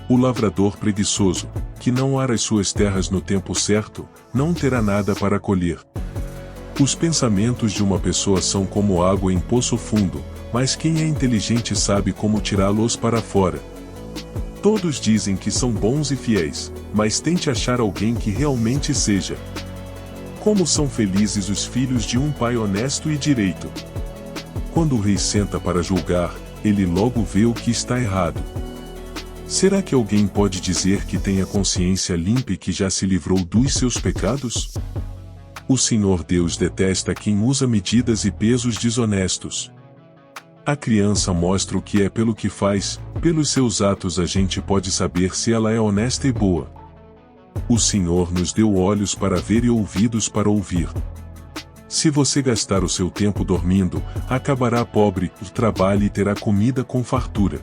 S1: O lavrador preguiçoso, que não ara as suas terras no tempo certo, não terá nada para colher. Os pensamentos de uma pessoa são como água em poço fundo, mas quem é inteligente sabe como tirá-los para fora. Todos dizem que são bons e fiéis, mas tente achar alguém que realmente seja. Como são felizes os filhos de um pai honesto e direito. Quando o rei senta para julgar, ele logo vê o que está errado. Será que alguém pode dizer que tem a consciência limpa e que já se livrou dos seus pecados? O Senhor Deus detesta quem usa medidas e pesos desonestos. A criança mostra o que é pelo que faz, pelos seus atos a gente pode saber se ela é honesta e boa. O Senhor nos deu olhos para ver e ouvidos para ouvir. Se você gastar o seu tempo dormindo, acabará pobre, trabalhe e terá comida com fartura.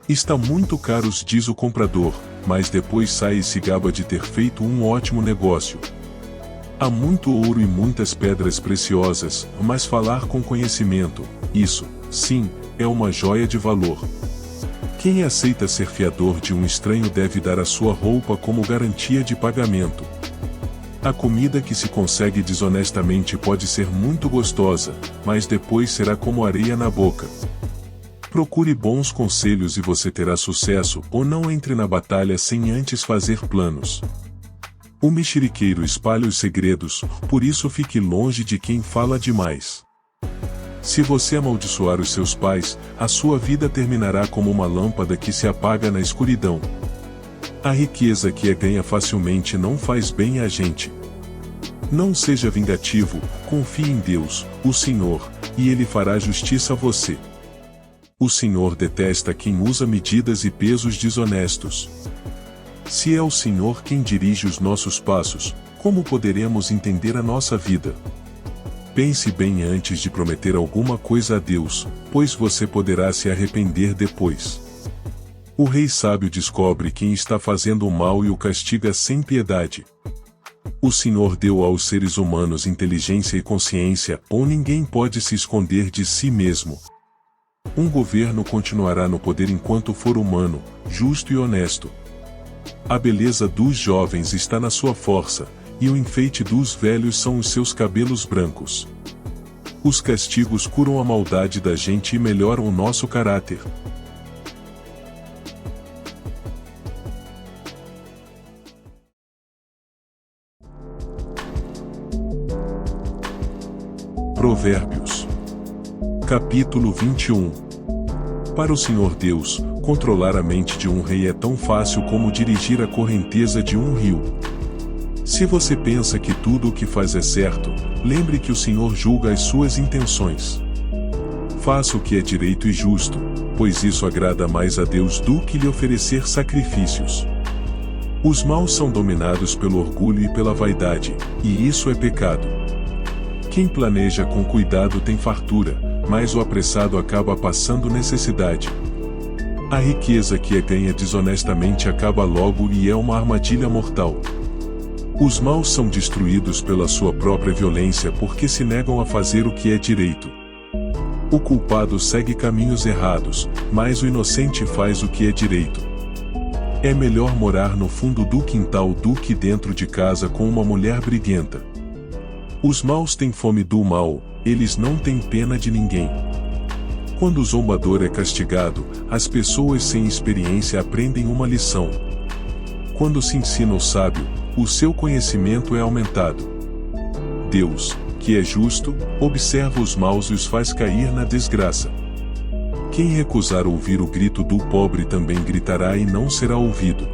S1: Está muito caros, diz o comprador, mas depois sai e se gaba de ter feito um ótimo negócio. Há muito ouro e muitas pedras preciosas, mas falar com conhecimento, isso, sim, é uma joia de valor. Quem aceita ser fiador de um estranho deve dar a sua roupa como garantia de pagamento. A comida que se consegue desonestamente pode ser muito gostosa, mas depois será como areia na boca. Procure bons conselhos e você terá sucesso, ou não entre na batalha sem antes fazer planos. O mexeriqueiro espalha os segredos, por isso fique longe de quem fala demais. Se você amaldiçoar os seus pais, a sua vida terminará como uma lâmpada que se apaga na escuridão. A riqueza que é ganha facilmente não faz bem a gente. Não seja vingativo, confie em Deus, o Senhor, e Ele fará justiça a você. O Senhor detesta quem usa medidas e pesos desonestos. Se é o Senhor quem dirige os nossos passos, como poderemos entender a nossa vida? Pense bem antes de prometer alguma coisa a Deus, pois você poderá se arrepender depois. O rei sábio descobre quem está fazendo o mal e o castiga sem piedade. O Senhor deu aos seres humanos inteligência e consciência, ou ninguém pode se esconder de si mesmo. Um governo continuará no poder enquanto for humano, justo e honesto. A beleza dos jovens está na sua força, e o enfeite dos velhos são os seus cabelos brancos. Os castigos curam a maldade da gente e melhoram o nosso caráter. Provérbios. Capítulo 21. Para o Senhor Deus, controlar a mente de um rei é tão fácil como dirigir a correnteza de um rio. Se você pensa que tudo o que faz é certo, lembre que o Senhor julga as suas intenções. Faça o que é direito e justo, pois isso agrada mais a Deus do que lhe oferecer sacrifícios. Os maus são dominados pelo orgulho e pela vaidade, e isso é pecado. Quem planeja com cuidado tem fartura, mas o apressado acaba passando necessidade. A riqueza que é ganha desonestamente acaba logo e é uma armadilha mortal. Os maus são destruídos pela sua própria violência porque se negam a fazer o que é direito. O culpado segue caminhos errados, mas o inocente faz o que é direito. É melhor morar no fundo do quintal do que dentro de casa com uma mulher briguenta. Os maus têm fome do mal, eles não têm pena de ninguém. Quando o zombador é castigado, as pessoas sem experiência aprendem uma lição. Quando se ensina o sábio, o seu conhecimento é aumentado. Deus, que é justo, observa os maus e os faz cair na desgraça. Quem recusar ouvir o grito do pobre também gritará e não será ouvido.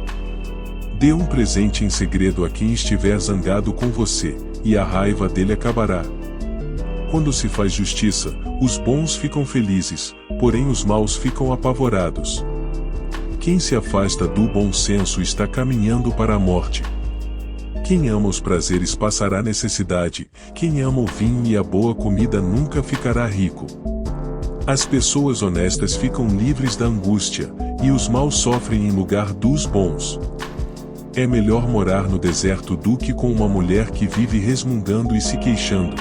S1: Dê um presente em segredo a quem estiver zangado com você, e a raiva dele acabará. Quando se faz justiça, os bons ficam felizes, porém os maus ficam apavorados. Quem se afasta do bom senso está caminhando para a morte. Quem ama os prazeres passará necessidade, quem ama o vinho e a boa comida nunca ficará rico. As pessoas honestas ficam livres da angústia, e os maus sofrem em lugar dos bons. É melhor morar no deserto do que com uma mulher que vive resmungando e se queixando.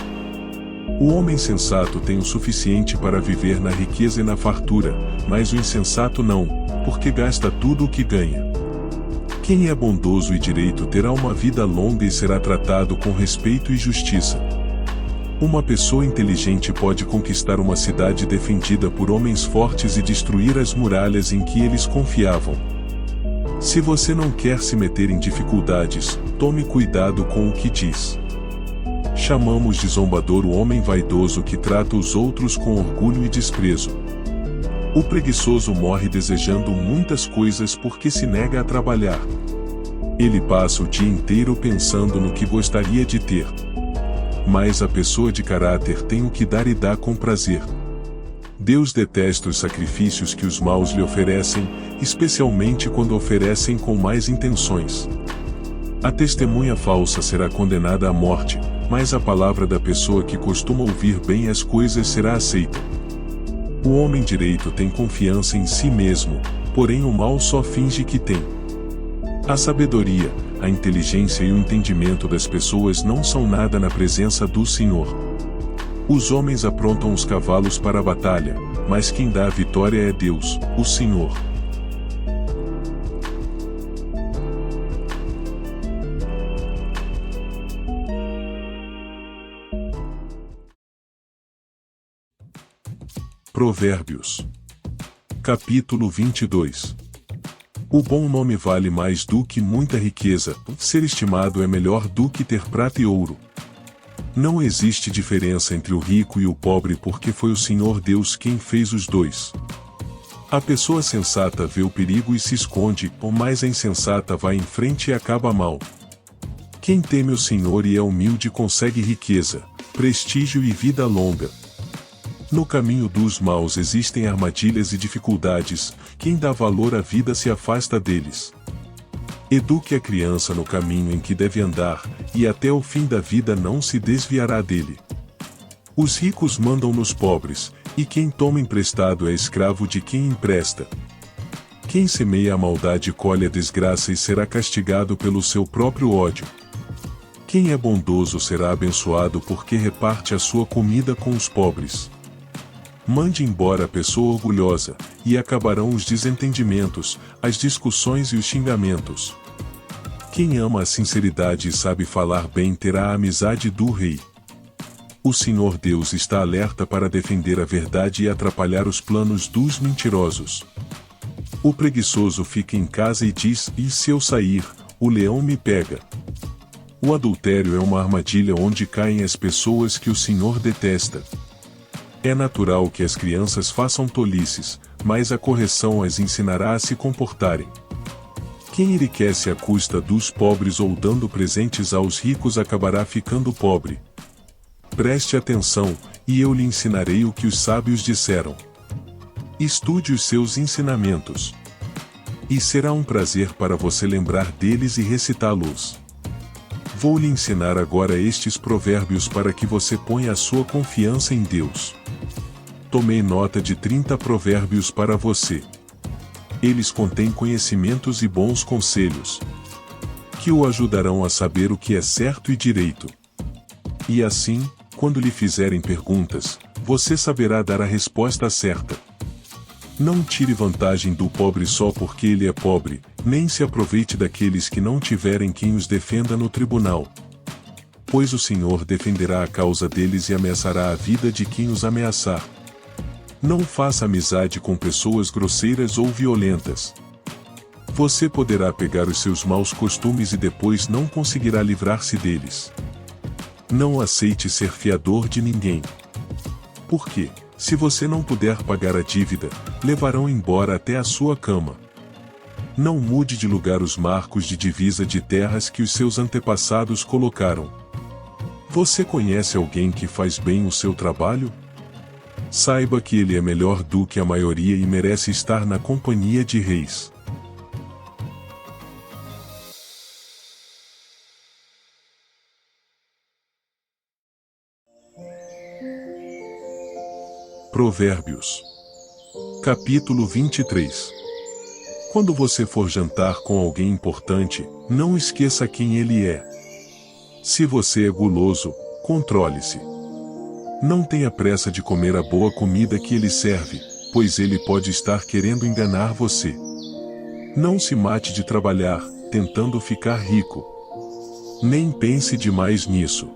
S1: O homem sensato tem o suficiente para viver na riqueza e na fartura, mas o insensato não, porque gasta tudo o que ganha. Quem é bondoso e direito terá uma vida longa e será tratado com respeito e justiça. Uma pessoa inteligente pode conquistar uma cidade defendida por homens fortes e destruir as muralhas em que eles confiavam. Se você não quer se meter em dificuldades, tome cuidado com o que diz. Chamamos de zombador o homem vaidoso que trata os outros com orgulho e desprezo. O preguiçoso morre desejando muitas coisas porque se nega a trabalhar. Ele passa o dia inteiro pensando no que gostaria de ter. Mas a pessoa de caráter tem o que dar e dá com prazer. Deus detesta os sacrifícios que os maus lhe oferecem, especialmente quando oferecem com más intenções. A testemunha falsa será condenada à morte, mas a palavra da pessoa que costuma ouvir bem as coisas será aceita. O homem direito tem confiança em si mesmo, porém o mal só finge que tem. A sabedoria, a inteligência e o entendimento das pessoas não são nada na presença do Senhor. Os homens aprontam os cavalos para a batalha, mas quem dá a vitória é Deus, o Senhor. Provérbios. Capítulo 22. O bom nome vale mais do que muita riqueza, ser estimado é melhor do que ter prata e ouro. Não existe diferença entre o rico e o pobre porque foi o Senhor Deus quem fez os dois. A pessoa sensata vê o perigo e se esconde, mas a insensata vai em frente e acaba mal. Quem teme o Senhor e é humilde consegue riqueza, prestígio e vida longa. No caminho dos maus existem armadilhas e dificuldades, quem dá valor à vida se afasta deles. Eduque a criança no caminho em que deve andar, e até o fim da vida não se desviará dele. Os ricos mandam nos pobres, e quem toma emprestado é escravo de quem empresta. Quem semeia a maldade colhe a desgraça e será castigado pelo seu próprio ódio. Quem é bondoso será abençoado porque reparte a sua comida com os pobres. Mande embora a pessoa orgulhosa, e acabarão os desentendimentos, as discussões e os xingamentos. Quem ama a sinceridade e sabe falar bem terá a amizade do rei. O Senhor Deus está alerta para defender a verdade e atrapalhar os planos dos mentirosos. O preguiçoso fica em casa e diz: "E se eu sair, o leão me pega." O adultério é uma armadilha onde caem as pessoas que o Senhor detesta. É natural que as crianças façam tolices, mas a correção as ensinará a se comportarem. Quem enriquece à custa dos pobres ou dando presentes aos ricos acabará ficando pobre. Preste atenção, e eu lhe ensinarei o que os sábios disseram. Estude os seus ensinamentos. E será um prazer para você lembrar deles e recitá-los. Vou lhe ensinar agora estes provérbios para que você ponha a sua confiança em Deus. Tomei nota de 30 provérbios para você. Eles contêm conhecimentos e bons conselhos, que o ajudarão a saber o que é certo e direito. E assim, quando lhe fizerem perguntas, você saberá dar a resposta certa. Não tire vantagem do pobre só porque ele é pobre, nem se aproveite daqueles que não tiverem quem os defenda no tribunal. Pois o Senhor defenderá a causa deles e ameaçará a vida de quem os ameaçar. Não faça amizade com pessoas grosseiras ou violentas. Você poderá pegar os seus maus costumes e depois não conseguirá livrar-se deles. Não aceite ser fiador de ninguém. Por quê? Se você não puder pagar a dívida, levarão embora até a sua cama. Não mude de lugar os marcos de divisa de terras que os seus antepassados colocaram. Você conhece alguém que faz bem o seu trabalho? Saiba que ele é melhor do que a maioria e merece estar na companhia de reis. Provérbios. Capítulo 23. Quando você for jantar com alguém importante, não esqueça quem ele é. Se você é guloso, controle-se. Não tenha pressa de comer a boa comida que ele serve, pois ele pode estar querendo enganar você. Não se mate de trabalhar, tentando ficar rico. Nem pense demais nisso.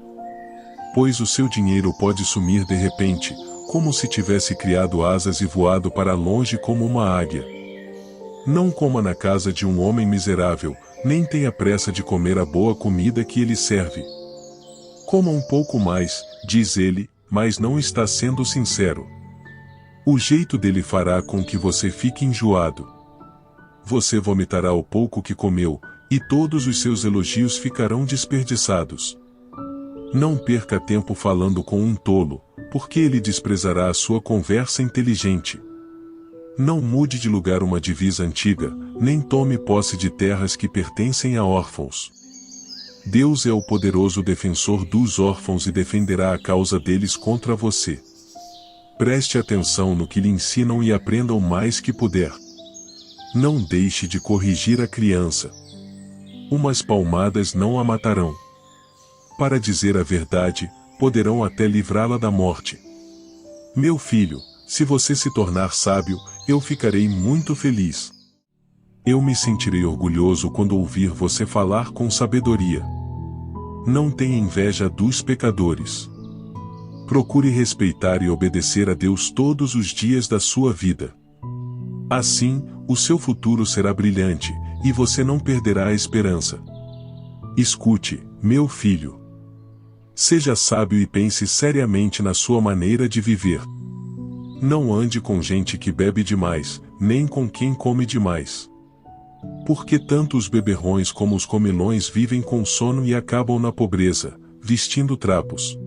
S1: Pois o seu dinheiro pode sumir de repente, como se tivesse criado asas e voado para longe como uma águia. Não coma na casa de um homem miserável, nem tenha pressa de comer a boa comida que ele serve. Coma um pouco mais, diz ele, mas não está sendo sincero. O jeito dele fará com que você fique enjoado. Você vomitará o pouco que comeu, e todos os seus elogios ficarão desperdiçados. Não perca tempo falando com um tolo, porque ele desprezará a sua conversa inteligente. Não mude de lugar uma divisa antiga, nem tome posse de terras que pertencem a órfãos. Deus é o poderoso defensor dos órfãos e defenderá a causa deles contra você. Preste atenção no que lhe ensinam e aprenda o mais que puder. Não deixe de corrigir a criança. Umas palmadas não a matarão. Para dizer a verdade, poderão até livrá-la da morte. Meu filho, se você se tornar sábio, eu ficarei muito feliz. Eu me sentirei orgulhoso quando ouvir você falar com sabedoria. Não tenha inveja dos pecadores. Procure respeitar e obedecer a Deus todos os dias da sua vida. Assim, o seu futuro será brilhante, e você não perderá a esperança. Escute, meu filho. Seja sábio e pense seriamente na sua maneira de viver. Não ande com gente que bebe demais, nem com quem come demais. Porque tanto os beberrões como os comilões vivem com sono e acabam na pobreza, vestindo trapos.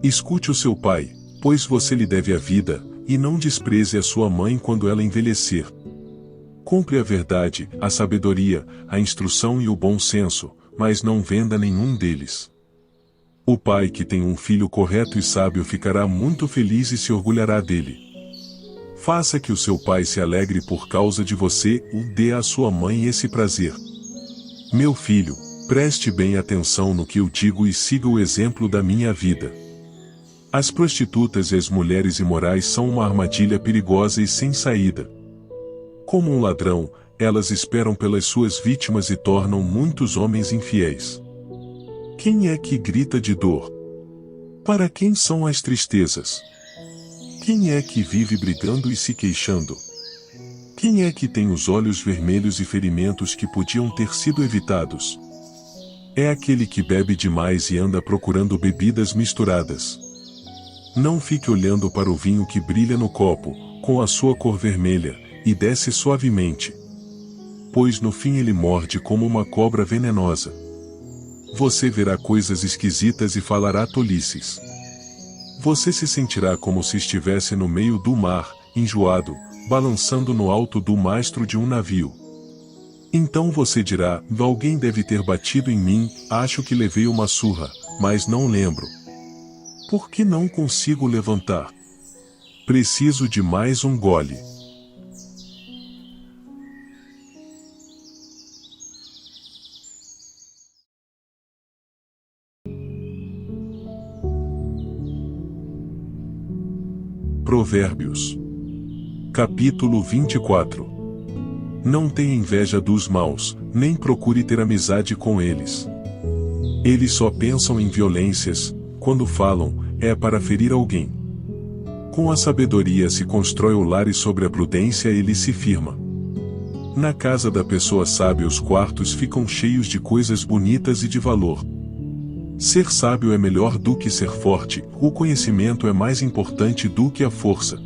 S1: Escute o seu pai, pois você lhe deve a vida, e não despreze a sua mãe quando ela envelhecer. Compre a verdade, a sabedoria, a instrução e o bom senso, mas não venda nenhum deles. O pai que tem um filho correto e sábio ficará muito feliz e se orgulhará dele. Faça que o seu pai se alegre por causa de você e dê à sua mãe esse prazer. Meu filho, preste bem atenção no que eu digo e siga o exemplo da minha vida. As prostitutas e as mulheres imorais são uma armadilha perigosa e sem saída. Como um ladrão, elas esperam pelas suas vítimas e tornam muitos homens infiéis. Quem é que grita de dor? Para quem são as tristezas? Quem é que vive brigando e se queixando? Quem é que tem os olhos vermelhos e ferimentos que podiam ter sido evitados? É aquele que bebe demais e anda procurando bebidas misturadas. Não fique olhando para o vinho que brilha no copo, com a sua cor vermelha, e desce suavemente. Pois no fim ele morde como uma cobra venenosa. Você verá coisas esquisitas e falará tolices. Você se sentirá como se estivesse no meio do mar, enjoado, balançando no alto do mastro de um navio. Então você dirá: alguém deve ter batido em mim, acho que levei uma surra, mas não lembro. Por que não consigo levantar? Preciso de mais um gole. Provérbios. Capítulo 24. Não tenha inveja dos maus, nem procure ter amizade com eles. Eles só pensam em violências, quando falam, é para ferir alguém. Com a sabedoria se constrói o lar e sobre a prudência ele se firma. Na casa da pessoa sábia os quartos ficam cheios de coisas bonitas e de valor. Ser sábio é melhor do que ser forte, o conhecimento é mais importante do que a força.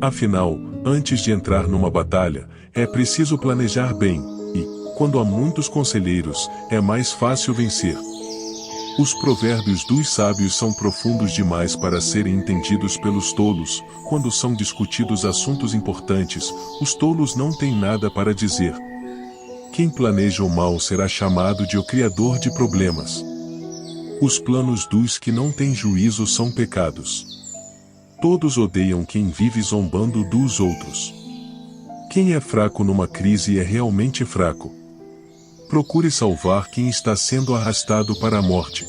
S1: Afinal, antes de entrar numa batalha, é preciso planejar bem, e, quando há muitos conselheiros, é mais fácil vencer. Os provérbios dos sábios são profundos demais para serem entendidos pelos tolos. Quando são discutidos assuntos importantes, os tolos não têm nada para dizer. Quem planeja o mal será chamado de o criador de problemas. Os planos dos que não têm juízo são pecados. Todos odeiam quem vive zombando dos outros. Quem é fraco numa crise é realmente fraco. Procure salvar quem está sendo arrastado para a morte.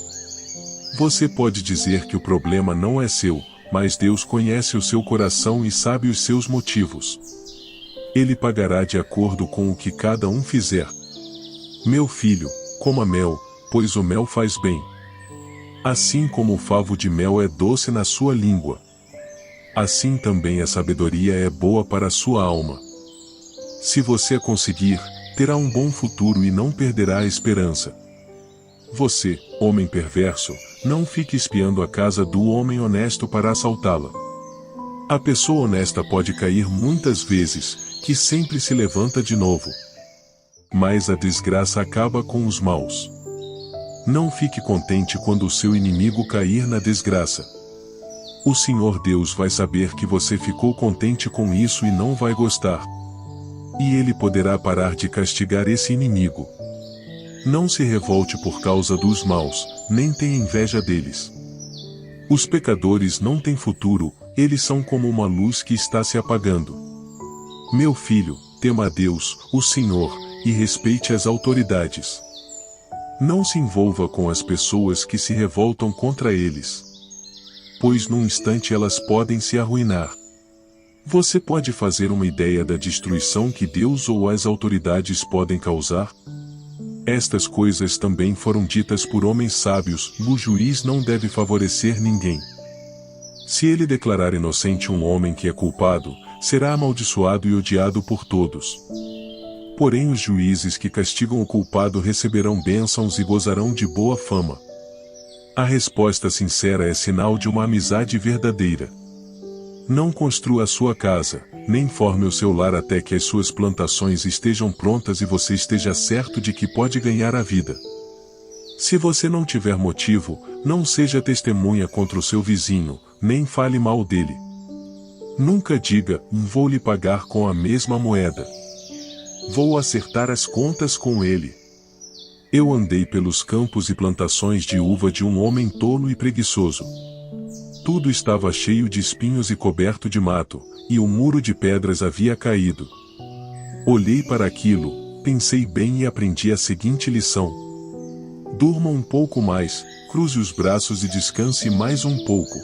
S1: Você pode dizer que o problema não é seu, mas Deus conhece o seu coração e sabe os seus motivos. Ele pagará de acordo com o que cada um fizer. Meu filho, coma mel, pois o mel faz bem. Assim como o favo de mel é doce na sua língua, assim também a sabedoria é boa para a sua alma. Se você a conseguir, terá um bom futuro e não perderá a esperança. Você, homem perverso, não fique espiando a casa do homem honesto para assaltá-la. A pessoa honesta pode cair muitas vezes, que sempre se levanta de novo. Mas a desgraça acaba com os maus. Não fique contente quando o seu inimigo cair na desgraça. O Senhor Deus vai saber que você ficou contente com isso e não vai gostar. E Ele poderá parar de castigar esse inimigo. Não se revolte por causa dos maus, nem tenha inveja deles. Os pecadores não têm futuro, eles são como uma luz que está se apagando. Meu filho, tema a Deus, o Senhor, e respeite as autoridades. Não se envolva com as pessoas que se revoltam contra eles, pois num instante elas podem se arruinar. Você pode fazer uma ideia da destruição que Deus ou as autoridades podem causar? Estas coisas também foram ditas por homens sábios: o juiz não deve favorecer ninguém. Se ele declarar inocente um homem que é culpado, será amaldiçoado e odiado por todos. Porém os juízes que castigam o culpado receberão bênçãos e gozarão de boa fama. A resposta sincera é sinal de uma amizade verdadeira. Não construa a sua casa, nem forme o seu lar até que as suas plantações estejam prontas e você esteja certo de que pode ganhar a vida. Se você não tiver motivo, não seja testemunha contra o seu vizinho, nem fale mal dele. Nunca diga: vou lhe pagar com a mesma moeda. Vou acertar as contas com ele. Eu andei pelos campos e plantações de uva de um homem tolo e preguiçoso. Tudo estava cheio de espinhos e coberto de mato, e o muro de pedras havia caído. Olhei para aquilo, pensei bem e aprendi a seguinte lição: durma um pouco mais, cruze os braços e descanse mais um pouco.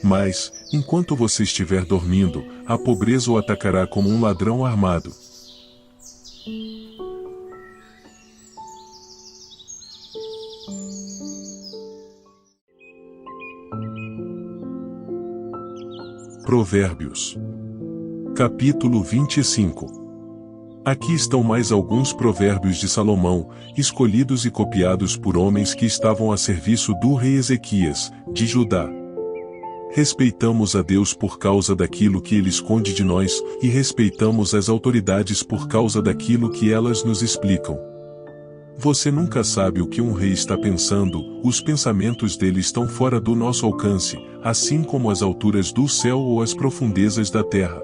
S1: Mas, enquanto você estiver dormindo, a pobreza o atacará como um ladrão armado. Provérbios. Capítulo 25. Aqui estão mais alguns provérbios de Salomão, escolhidos e copiados por homens que estavam a serviço do rei Ezequias, de Judá. Respeitamos a Deus por causa daquilo que Ele esconde de nós, e respeitamos as autoridades por causa daquilo que elas nos explicam. Você nunca sabe o que um rei está pensando, os pensamentos dele estão fora do nosso alcance, assim como as alturas do céu ou as profundezas da terra.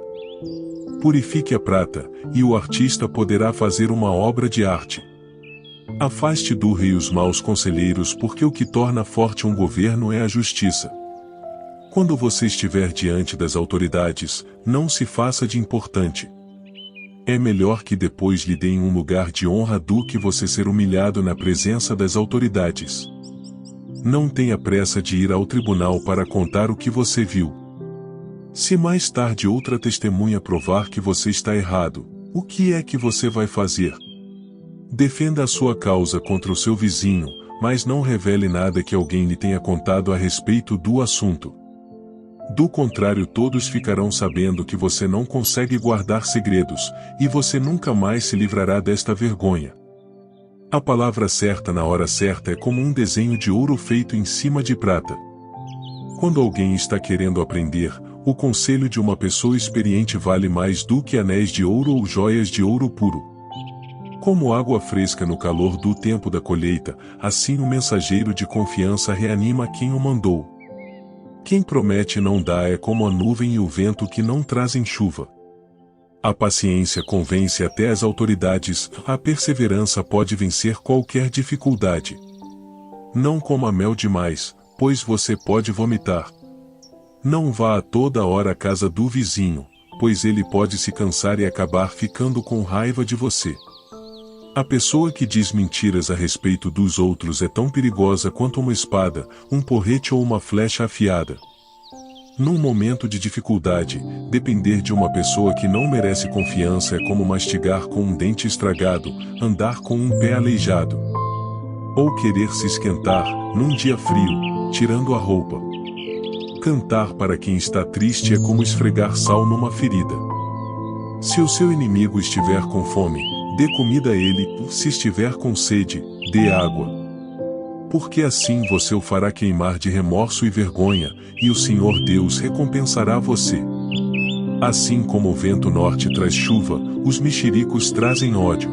S1: Purifique a prata, e o artista poderá fazer uma obra de arte. Afaste do rei os maus conselheiros, porque o que torna forte um governo é a justiça. Quando você estiver diante das autoridades, não se faça de importante. É melhor que depois lhe deem um lugar de honra do que você ser humilhado na presença das autoridades. Não tenha pressa de ir ao tribunal para contar o que você viu. Se mais tarde outra testemunha provar que você está errado, o que é que você vai fazer? Defenda a sua causa contra o seu vizinho, mas não revele nada que alguém lhe tenha contado a respeito do assunto. Do contrário, todos ficarão sabendo que você não consegue guardar segredos, e você nunca mais se livrará desta vergonha. A palavra certa na hora certa é como um desenho de ouro feito em cima de prata. Quando alguém está querendo aprender, o conselho de uma pessoa experiente vale mais do que anéis de ouro ou joias de ouro puro. Como água fresca no calor do tempo da colheita, assim o mensageiro de confiança reanima quem o mandou. Quem promete e não dá é como a nuvem e o vento que não trazem chuva. A paciência convence até as autoridades, a perseverança pode vencer qualquer dificuldade. Não coma mel demais, pois você pode vomitar. Não vá a toda hora à casa do vizinho, pois ele pode se cansar e acabar ficando com raiva de você. A pessoa que diz mentiras a respeito dos outros é tão perigosa quanto uma espada, um porrete ou uma flecha afiada. Num momento de dificuldade, depender de uma pessoa que não merece confiança é como mastigar com um dente estragado, andar com um pé aleijado. Ou querer se esquentar, num dia frio, tirando a roupa. Cantar para quem está triste é como esfregar sal numa ferida. Se o seu inimigo estiver com fome, dê comida a ele, se estiver com sede, dê água. Porque assim você o fará queimar de remorso e vergonha, e o Senhor Deus recompensará você. Assim como o vento norte traz chuva, os mexericos trazem ódio.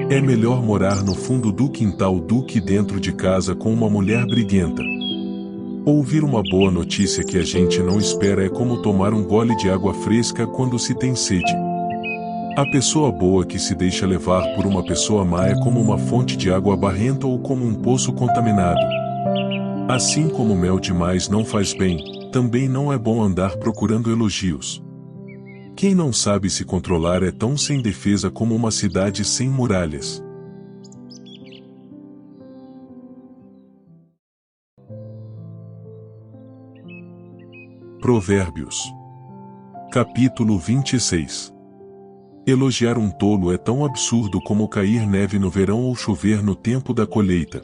S1: É melhor morar no fundo do quintal do que dentro de casa com uma mulher briguenta. Ouvir uma boa notícia que a gente não espera é como tomar um gole de água fresca quando se tem sede. A pessoa boa que se deixa levar por uma pessoa má é como uma fonte de água barrenta ou como um poço contaminado. Assim como mel demais não faz bem, também não é bom andar procurando elogios. Quem não sabe se controlar é tão sem defesa como uma cidade sem muralhas. Provérbios. Capítulo 26. Elogiar um tolo é tão absurdo como cair neve no verão ou chover no tempo da colheita.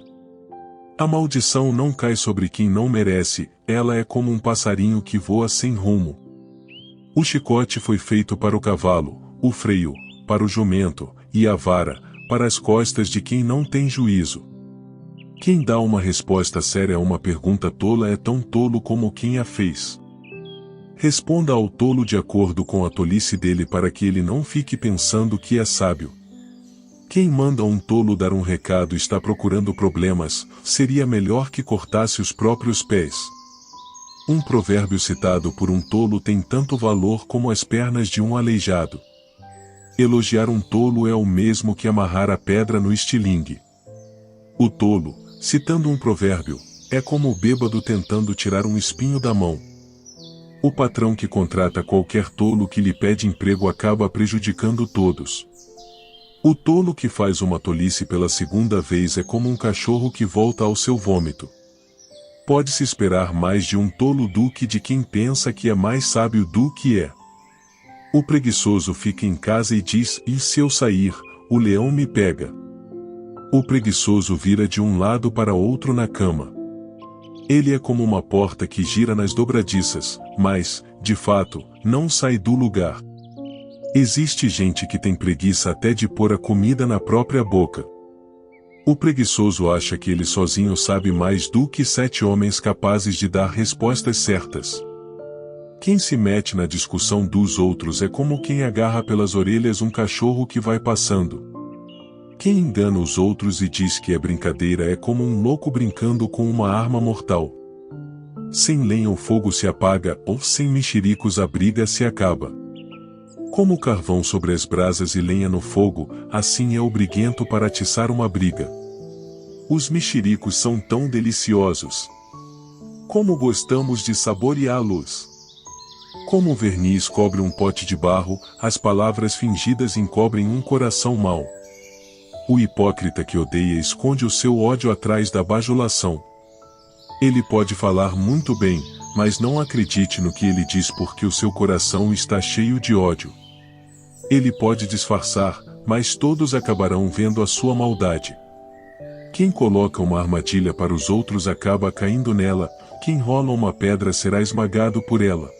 S1: A maldição não cai sobre quem não merece, ela é como um passarinho que voa sem rumo. O chicote foi feito para o cavalo, o freio, para o jumento, e a vara, para as costas de quem não tem juízo. Quem dá uma resposta séria a uma pergunta tola é tão tolo como quem a fez. Responda ao tolo de acordo com a tolice dele para que ele não fique pensando que é sábio. Quem manda um tolo dar um recado está procurando problemas, seria melhor que cortasse os próprios pés. Um provérbio citado por um tolo tem tanto valor como as pernas de um aleijado. Elogiar um tolo é o mesmo que amarrar a pedra no estilingue. O tolo, citando um provérbio, é como o bêbado tentando tirar um espinho da mão. O patrão que contrata qualquer tolo que lhe pede emprego acaba prejudicando todos. O tolo que faz uma tolice pela segunda vez é como um cachorro que volta ao seu vômito. Pode-se esperar mais de um tolo do que de quem pensa que é mais sábio do que é. O preguiçoso fica em casa e diz: "E se eu sair, o leão me pega." O preguiçoso vira de um lado para outro na cama. Ele é como uma porta que gira nas dobradiças, mas, de fato, não sai do lugar. Existe gente que tem preguiça até de pôr a comida na própria boca. O preguiçoso acha que ele sozinho sabe mais do que 7 homens capazes de dar respostas certas. Quem se mete na discussão dos outros é como quem agarra pelas orelhas um cachorro que vai passando. Quem engana os outros e diz que é brincadeira é como um louco brincando com uma arma mortal. Sem lenha o fogo se apaga, ou sem mexericos a briga se acaba. Como o carvão sobre as brasas e lenha no fogo, assim é o briguento para atiçar uma briga. Os mexericos são tão deliciosos. Como gostamos de saboreá-los! Como o verniz cobre um pote de barro, as palavras fingidas encobrem um coração mau. O hipócrita que odeia esconde o seu ódio atrás da bajulação. Ele pode falar muito bem, mas não acredite no que ele diz porque o seu coração está cheio de ódio. Ele pode disfarçar, mas todos acabarão vendo a sua maldade. Quem coloca uma armadilha para os outros acaba caindo nela, quem rola uma pedra será esmagado por ela.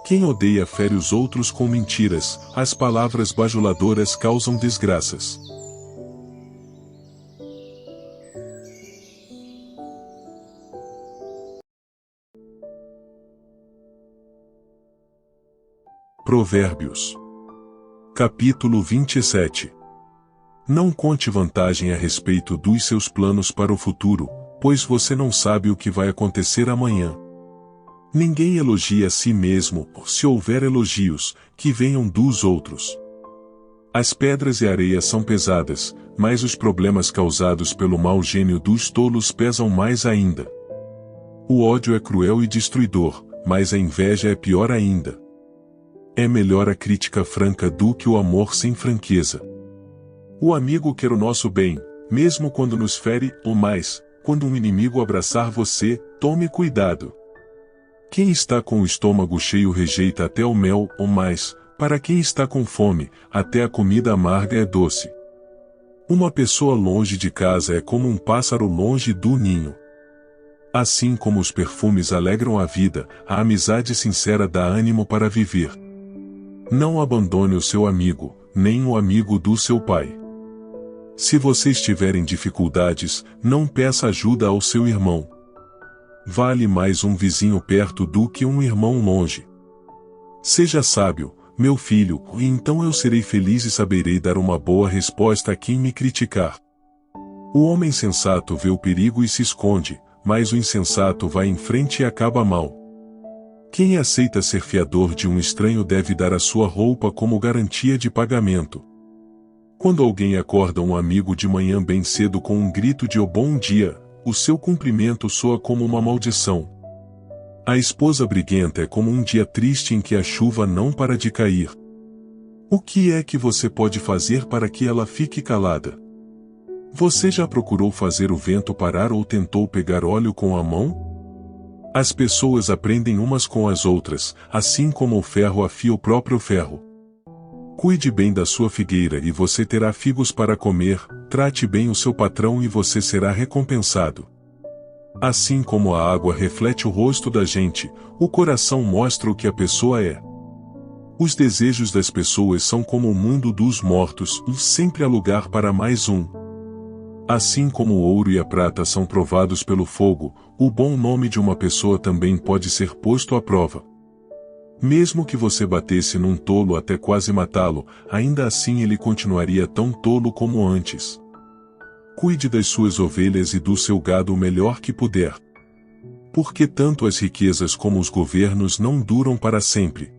S1: Quem odeia fere os outros com mentiras, as palavras bajuladoras causam desgraças. Provérbios. Capítulo 27. Não conte vantagem a respeito dos seus planos para o futuro, pois você não sabe o que vai acontecer amanhã. Ninguém elogia a si mesmo, se houver elogios, que venham dos outros. As pedras e a areia são pesadas, mas os problemas causados pelo mau gênio dos tolos pesam mais ainda. O ódio é cruel e destruidor, mas a inveja é pior ainda. É melhor a crítica franca do que o amor sem franqueza. O amigo quer o nosso bem, mesmo quando nos fere, ou mais, quando um inimigo abraçar você, tome cuidado. Quem está com o estômago cheio rejeita até o mel, ou mais, para quem está com fome, até a comida amarga é doce. Uma pessoa longe de casa é como um pássaro longe do ninho. Assim como os perfumes alegram a vida, a amizade sincera dá ânimo para viver. Não abandone o seu amigo, nem o amigo do seu pai. Se você estiver em dificuldades, não peça ajuda ao seu irmão. Vale mais um vizinho perto do que um irmão longe. Seja sábio, meu filho, e então eu serei feliz e saberei dar uma boa resposta a quem me criticar. O homem sensato vê o perigo e se esconde, mas o insensato vai em frente e acaba mal. Quem aceita ser fiador de um estranho deve dar a sua roupa como garantia de pagamento. Quando alguém acorda um amigo de manhã bem cedo com um grito de "Oh, bom dia", o seu cumprimento soa como uma maldição. A esposa briguenta é como um dia triste em que a chuva não para de cair. O que é que você pode fazer para que ela fique calada? Você já procurou fazer o vento parar ou tentou pegar óleo com a mão? As pessoas aprendem umas com as outras, assim como o ferro afia o próprio ferro. Cuide bem da sua figueira e você terá figos para comer, trate bem o seu patrão e você será recompensado. Assim como a água reflete o rosto da gente, o coração mostra o que a pessoa é. Os desejos das pessoas são como o mundo dos mortos, e sempre há lugar para mais um. Assim como o ouro e a prata são provados pelo fogo, o bom nome de uma pessoa também pode ser posto à prova. Mesmo que você batesse num tolo até quase matá-lo, ainda assim ele continuaria tão tolo como antes. Cuide das suas ovelhas e do seu gado o melhor que puder. Porque tanto as riquezas como os governos não duram para sempre.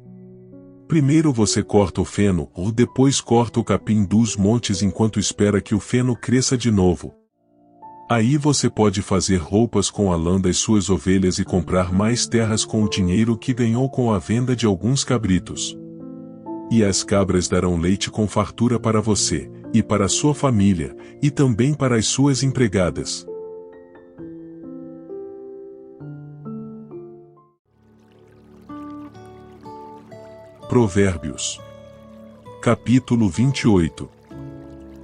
S1: Primeiro você corta o feno, ou depois corta o capim dos montes enquanto espera que o feno cresça de novo. Aí você pode fazer roupas com a lã das suas ovelhas e comprar mais terras com o dinheiro que ganhou com a venda de alguns cabritos. E as cabras darão leite com fartura para você, e para a sua família, e também para as suas empregadas. Provérbios. Capítulo 28.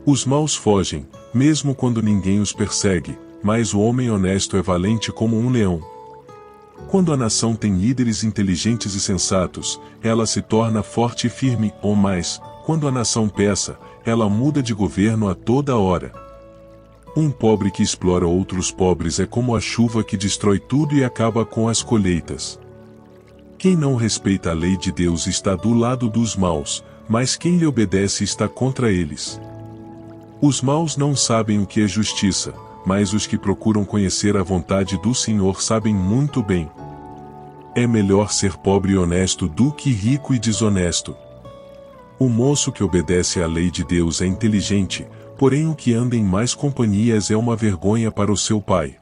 S1: Os maus fogem, mesmo quando ninguém os persegue, mas o homem honesto é valente como um leão. Quando a nação tem líderes inteligentes e sensatos, ela se torna forte e firme, ou mais, quando a nação peça, ela muda de governo a toda hora. Um pobre que explora outros pobres é como a chuva que destrói tudo e acaba com as colheitas. Quem não respeita a lei de Deus está do lado dos maus, mas quem lhe obedece está contra eles. Os maus não sabem o que é justiça, mas os que procuram conhecer a vontade do Senhor sabem muito bem. É melhor ser pobre e honesto do que rico e desonesto. O moço que obedece à lei de Deus é inteligente, porém o que anda em más companhias é uma vergonha para o seu pai.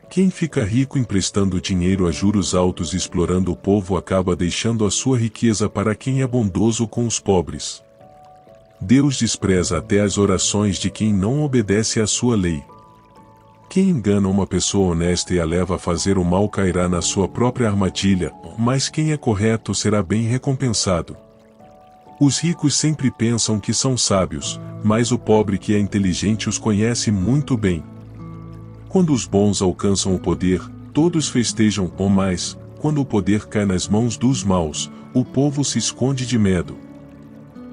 S1: Quem fica rico emprestando dinheiro a juros altos e explorando o povo acaba deixando a sua riqueza para quem é bondoso com os pobres. Deus despreza até as orações de quem não obedece à sua lei. Quem engana uma pessoa honesta e a leva a fazer o mal cairá na sua própria armadilha, mas quem é correto será bem recompensado. Os ricos sempre pensam que são sábios, mas o pobre que é inteligente os conhece muito bem. Quando os bons alcançam o poder, todos festejam, ou mais, quando o poder cai nas mãos dos maus, o povo se esconde de medo.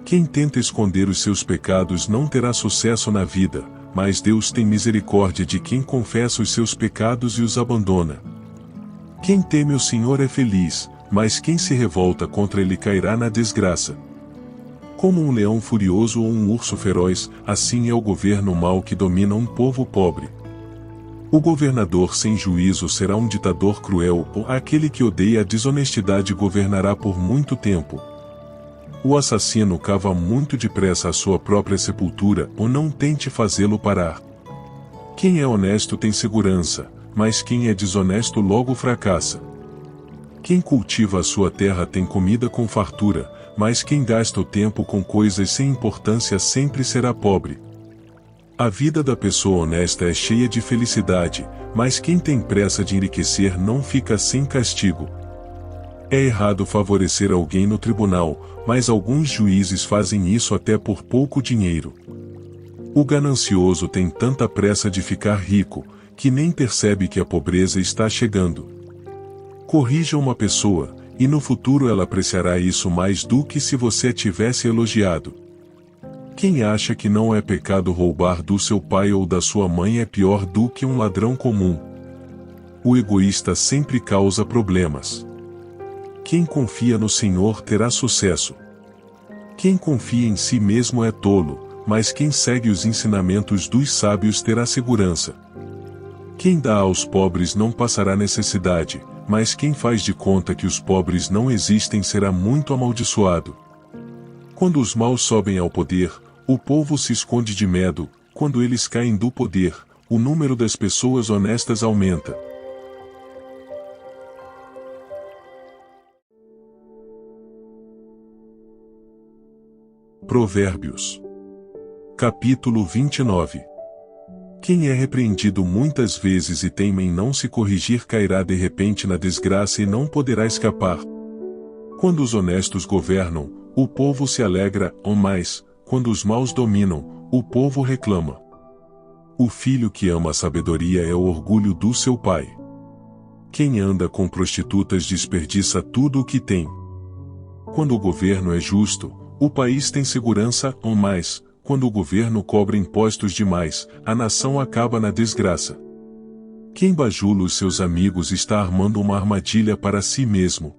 S1: Quem tenta esconder os seus pecados não terá sucesso na vida, mas Deus tem misericórdia de quem confessa os seus pecados e os abandona. Quem teme o Senhor é feliz, mas quem se revolta contra ele cairá na desgraça. Como um leão furioso ou um urso feroz, assim é o governo mau que domina um povo pobre. O governador sem juízo será um ditador cruel, ou aquele que odeia a desonestidade governará por muito tempo. O assassino cava muito depressa a sua própria sepultura, ou não tente fazê-lo parar. Quem é honesto tem segurança, mas quem é desonesto logo fracassa. Quem cultiva a sua terra tem comida com fartura, mas quem gasta o tempo com coisas sem importância sempre será pobre. A vida da pessoa honesta é cheia de felicidade, mas quem tem pressa de enriquecer não fica sem castigo. É errado favorecer alguém no tribunal, mas alguns juízes fazem isso até por pouco dinheiro. O ganancioso tem tanta pressa de ficar rico, que nem percebe que a pobreza está chegando. Corrija uma pessoa, e no futuro ela apreciará isso mais do que se você a tivesse elogiado. Quem acha que não é pecado roubar do seu pai ou da sua mãe é pior do que um ladrão comum. O egoísta sempre causa problemas. Quem confia no Senhor terá sucesso. Quem confia em si mesmo é tolo, mas quem segue os ensinamentos dos sábios terá segurança. Quem dá aos pobres não passará necessidade, mas quem faz de conta que os pobres não existem será muito amaldiçoado. Quando os maus sobem ao poder, o povo se esconde de medo. Quando eles caem do poder, o número das pessoas honestas aumenta. Provérbios. Capítulo 29. Quem é repreendido muitas vezes e teima em não se corrigir cairá de repente na desgraça e não poderá escapar. Quando os honestos governam, o povo se alegra, ou mais, quando os maus dominam, o povo reclama. O filho que ama a sabedoria é o orgulho do seu pai. Quem anda com prostitutas desperdiça tudo o que tem. Quando o governo é justo, o país tem segurança, ou mais, quando o governo cobra impostos demais, a nação acaba na desgraça. Quem bajula os seus amigos está armando uma armadilha para si mesmo.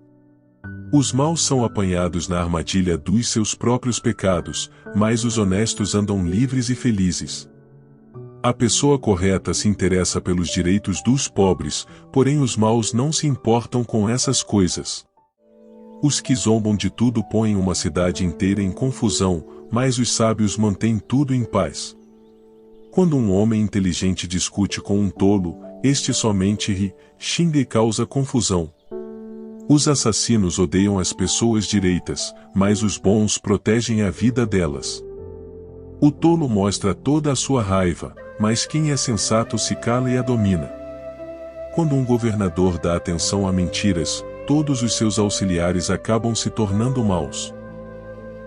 S1: Os maus são apanhados na armadilha dos seus próprios pecados, mas os honestos andam livres e felizes. A pessoa correta se interessa pelos direitos dos pobres, porém os maus não se importam com essas coisas. Os que zombam de tudo põem uma cidade inteira em confusão, mas os sábios mantêm tudo em paz. Quando um homem inteligente discute com um tolo, este somente ri, xinga e causa confusão. Os assassinos odeiam as pessoas direitas, mas os bons protegem a vida delas. O tolo mostra toda a sua raiva, mas quem é sensato se cala e a domina. Quando um governador dá atenção a mentiras, todos os seus auxiliares acabam se tornando maus.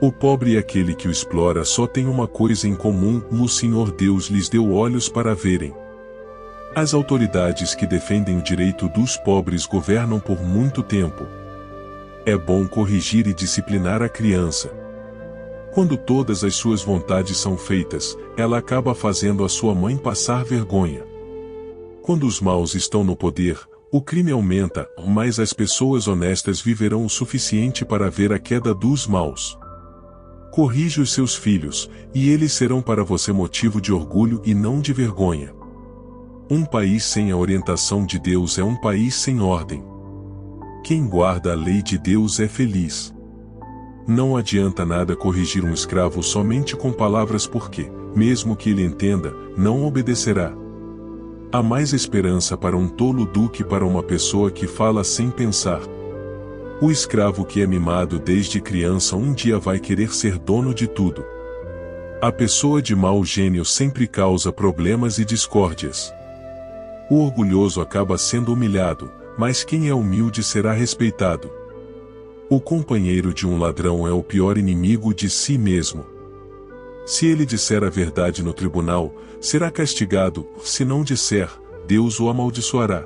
S1: O pobre e aquele que o explora só têm uma coisa em comum: o Senhor Deus lhes deu olhos para verem. As autoridades que defendem o direito dos pobres governam por muito tempo. É bom corrigir e disciplinar a criança. Quando todas as suas vontades são feitas, ela acaba fazendo a sua mãe passar vergonha. Quando os maus estão no poder, o crime aumenta, mas as pessoas honestas viverão o suficiente para ver a queda dos maus. Corrija os seus filhos, e eles serão para você motivo de orgulho e não de vergonha. Um país sem a orientação de Deus é um país sem ordem. Quem guarda a lei de Deus é feliz. Não adianta nada corrigir um escravo somente com palavras porque, mesmo que ele entenda, não obedecerá. Há mais esperança para um tolo do que para uma pessoa que fala sem pensar. O escravo que é mimado desde criança um dia vai querer ser dono de tudo. A pessoa de mau gênio sempre causa problemas e discórdias. O orgulhoso acaba sendo humilhado, mas quem é humilde será respeitado. O companheiro de um ladrão é o pior inimigo de si mesmo. Se ele disser a verdade no tribunal, será castigado; se não disser, Deus o amaldiçoará.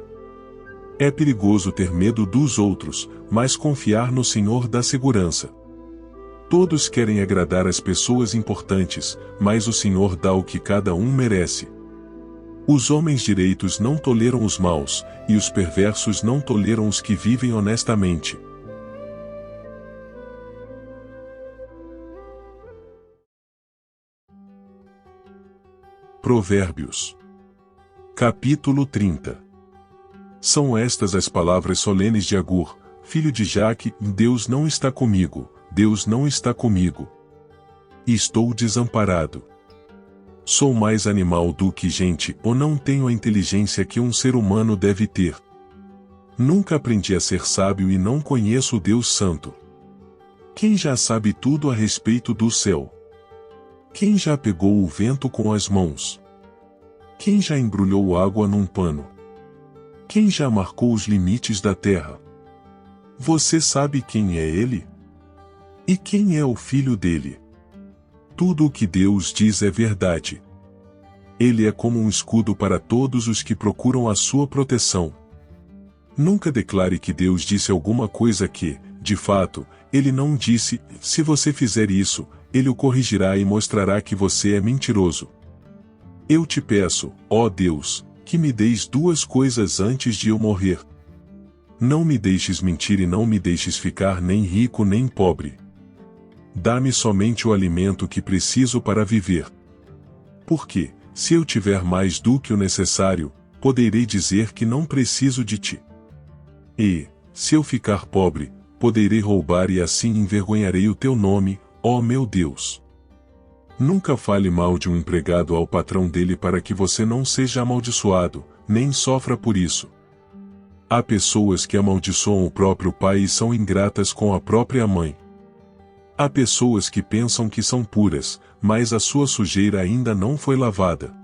S1: É perigoso ter medo dos outros, mas confiar no Senhor dá segurança. Todos querem agradar as pessoas importantes, mas o Senhor dá o que cada um merece. Os homens direitos não toleram os maus, e os perversos não toleram os que vivem honestamente. Provérbios. Capítulo 30. São estas as palavras solenes de Agur, filho de Jaque: Deus não está comigo, Deus não está comigo. Estou desamparado. Sou mais animal do que gente, ou não tenho a inteligência que um ser humano deve ter. Nunca aprendi a ser sábio e não conheço o Deus Santo. Quem já sabe tudo a respeito do céu? Quem já pegou o vento com as mãos? Quem já embrulhou água num pano? Quem já marcou os limites da terra? Você sabe quem é ele? E quem é o filho dele? Tudo o que Deus diz é verdade. Ele é como um escudo para todos os que procuram a sua proteção. Nunca declare que Deus disse alguma coisa que, de fato, ele não disse. Se você fizer isso, ele o corrigirá e mostrará que você é mentiroso. Eu te peço, ó Deus, que me deis duas coisas antes de eu morrer. Não me deixes mentir e não me deixes ficar nem rico nem pobre. Dá-me somente o alimento que preciso para viver. Porque, se eu tiver mais do que o necessário, poderei dizer que não preciso de ti. E, se eu ficar pobre, poderei roubar e assim envergonharei o teu nome, ó meu Deus. Nunca fale mal de um empregado ao patrão dele para que você não seja amaldiçoado, nem sofra por isso. Há pessoas que amaldiçoam o próprio pai e são ingratas com a própria mãe. Há pessoas que pensam que são puras, mas a sua sujeira ainda não foi lavada.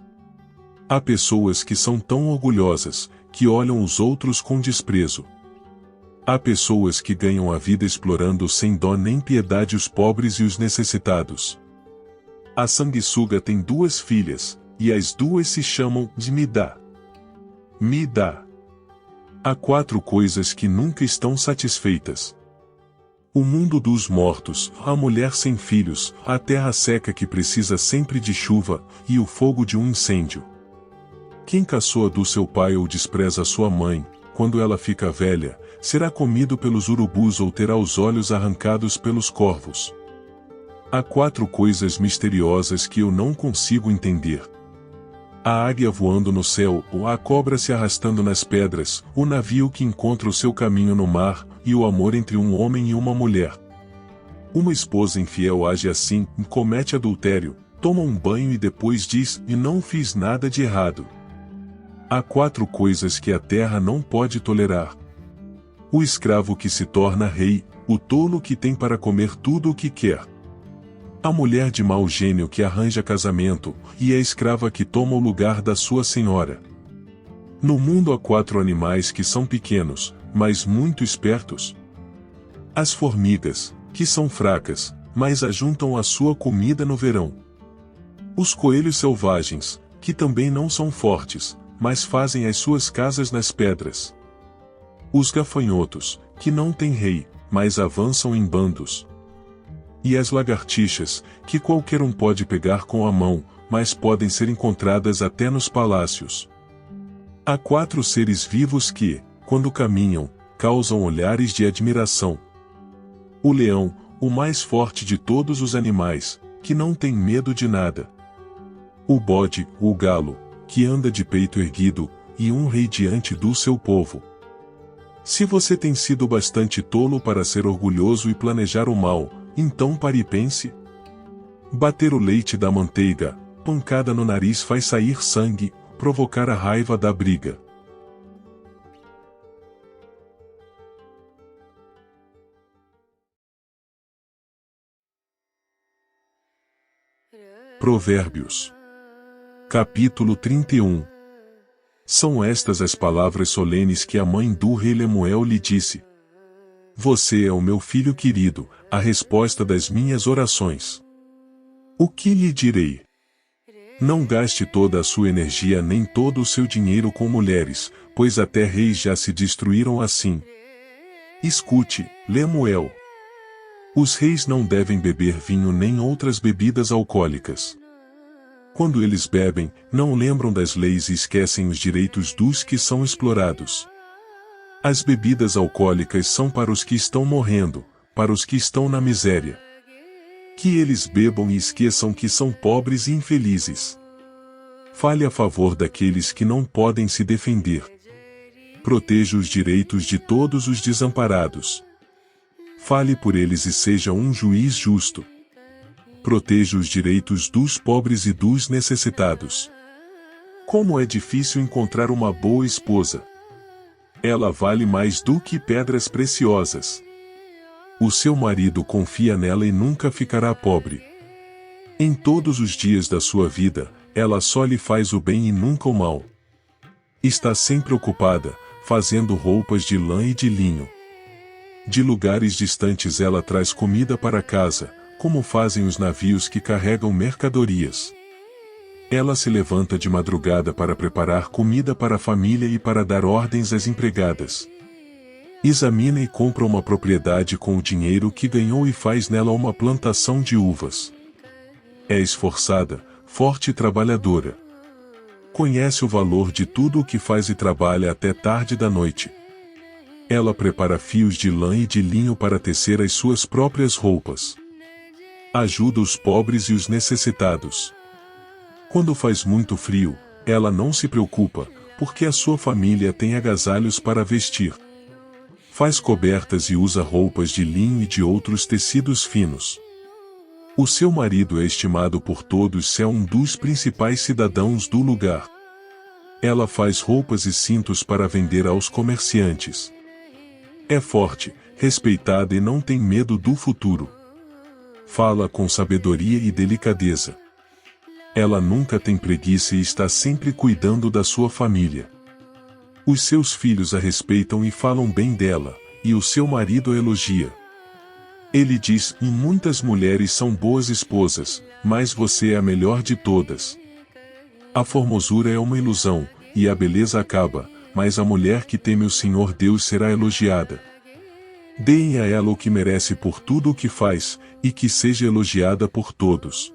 S1: Há pessoas que são tão orgulhosas, que olham os outros com desprezo. Há pessoas que ganham a vida explorando sem dó nem piedade os pobres e os necessitados. A sanguessuga tem 2 filhas, e as 2 se chamam de Midá. Midá. Há 4 coisas que nunca estão satisfeitas. O mundo dos mortos, a mulher sem filhos, a terra seca que precisa sempre de chuva, e o fogo de um incêndio. Quem caçoa do seu pai ou despreza sua mãe, quando ela fica velha, será comido pelos urubus ou terá os olhos arrancados pelos corvos. Há 4 coisas misteriosas que eu não consigo entender. A águia voando no céu, a cobra se arrastando nas pedras, o navio que encontra o seu caminho no mar, e o amor entre um homem e uma mulher. Uma esposa infiel age assim, comete adultério, toma um banho e depois diz, e não fiz nada de errado. Há 4 coisas que a terra não pode tolerar. O escravo que se torna rei, o tolo que tem para comer tudo o que quer. A mulher de mau gênio que arranja casamento, e a escrava que toma o lugar da sua senhora. No mundo há 4 animais que são pequenos, mas muito espertos. As formigas, que são fracas, mas ajuntam a sua comida no verão. Os coelhos selvagens, que também não são fortes, mas fazem as suas casas nas pedras. Os gafanhotos, que não têm rei, mas avançam em bandos. E as lagartixas, que qualquer um pode pegar com a mão, mas podem ser encontradas até nos palácios. Há 4 seres vivos que, quando caminham, causam olhares de admiração. O leão, o mais forte de todos os animais, que não tem medo de nada. O bode, o galo, que anda de peito erguido, e um rei diante do seu povo. Se você tem sido bastante tolo para ser orgulhoso e planejar o mal, então pare e pense. Bater o leite da manteiga, pancada no nariz faz sair sangue, provocar a raiva da briga. Provérbios. Capítulo 31. São estas as palavras solenes que a mãe do rei Lemuel lhe disse. Você é o meu filho querido, a resposta das minhas orações. O que lhe direi? Não gaste toda a sua energia nem todo o seu dinheiro com mulheres, pois até reis já se destruíram assim. Escute, Lemuel. Os reis não devem beber vinho nem outras bebidas alcoólicas. Quando eles bebem, não lembram das leis e esquecem os direitos dos que são explorados. As bebidas alcoólicas são para os que estão morrendo, para os que estão na miséria. Que eles bebam e esqueçam que são pobres e infelizes. Fale a favor daqueles que não podem se defender. Proteja os direitos de todos os desamparados. Fale por eles e seja um juiz justo. Proteja os direitos dos pobres e dos necessitados. Como é difícil encontrar uma boa esposa. Ela vale mais do que pedras preciosas. O seu marido confia nela e nunca ficará pobre. Em todos os dias da sua vida, ela só lhe faz o bem e nunca o mal. Está sempre ocupada, fazendo roupas de lã e de linho. De lugares distantes ela traz comida para casa, como fazem os navios que carregam mercadorias. Ela se levanta de madrugada para preparar comida para a família e para dar ordens às empregadas. Examina e compra uma propriedade com o dinheiro que ganhou e faz nela uma plantação de uvas. É esforçada, forte e trabalhadora. Conhece o valor de tudo o que faz e trabalha até tarde da noite. Ela prepara fios de lã e de linho para tecer as suas próprias roupas. Ajuda os pobres e os necessitados. Quando faz muito frio, ela não se preocupa, porque a sua família tem agasalhos para vestir. Faz cobertas e usa roupas de linho e de outros tecidos finos. O seu marido é estimado por todos, se é um dos principais cidadãos do lugar. Ela faz roupas e cintos para vender aos comerciantes. É forte, respeitada e não tem medo do futuro. Fala com sabedoria e delicadeza. Ela nunca tem preguiça e está sempre cuidando da sua família. Os seus filhos a respeitam e falam bem dela, e o seu marido a elogia. Ele diz: muitas mulheres são boas esposas, mas você é a melhor de todas. A formosura é uma ilusão, e a beleza acaba, mas a mulher que teme o Senhor Deus será elogiada. Deem a ela o que merece por tudo o que faz, e que seja elogiada por todos.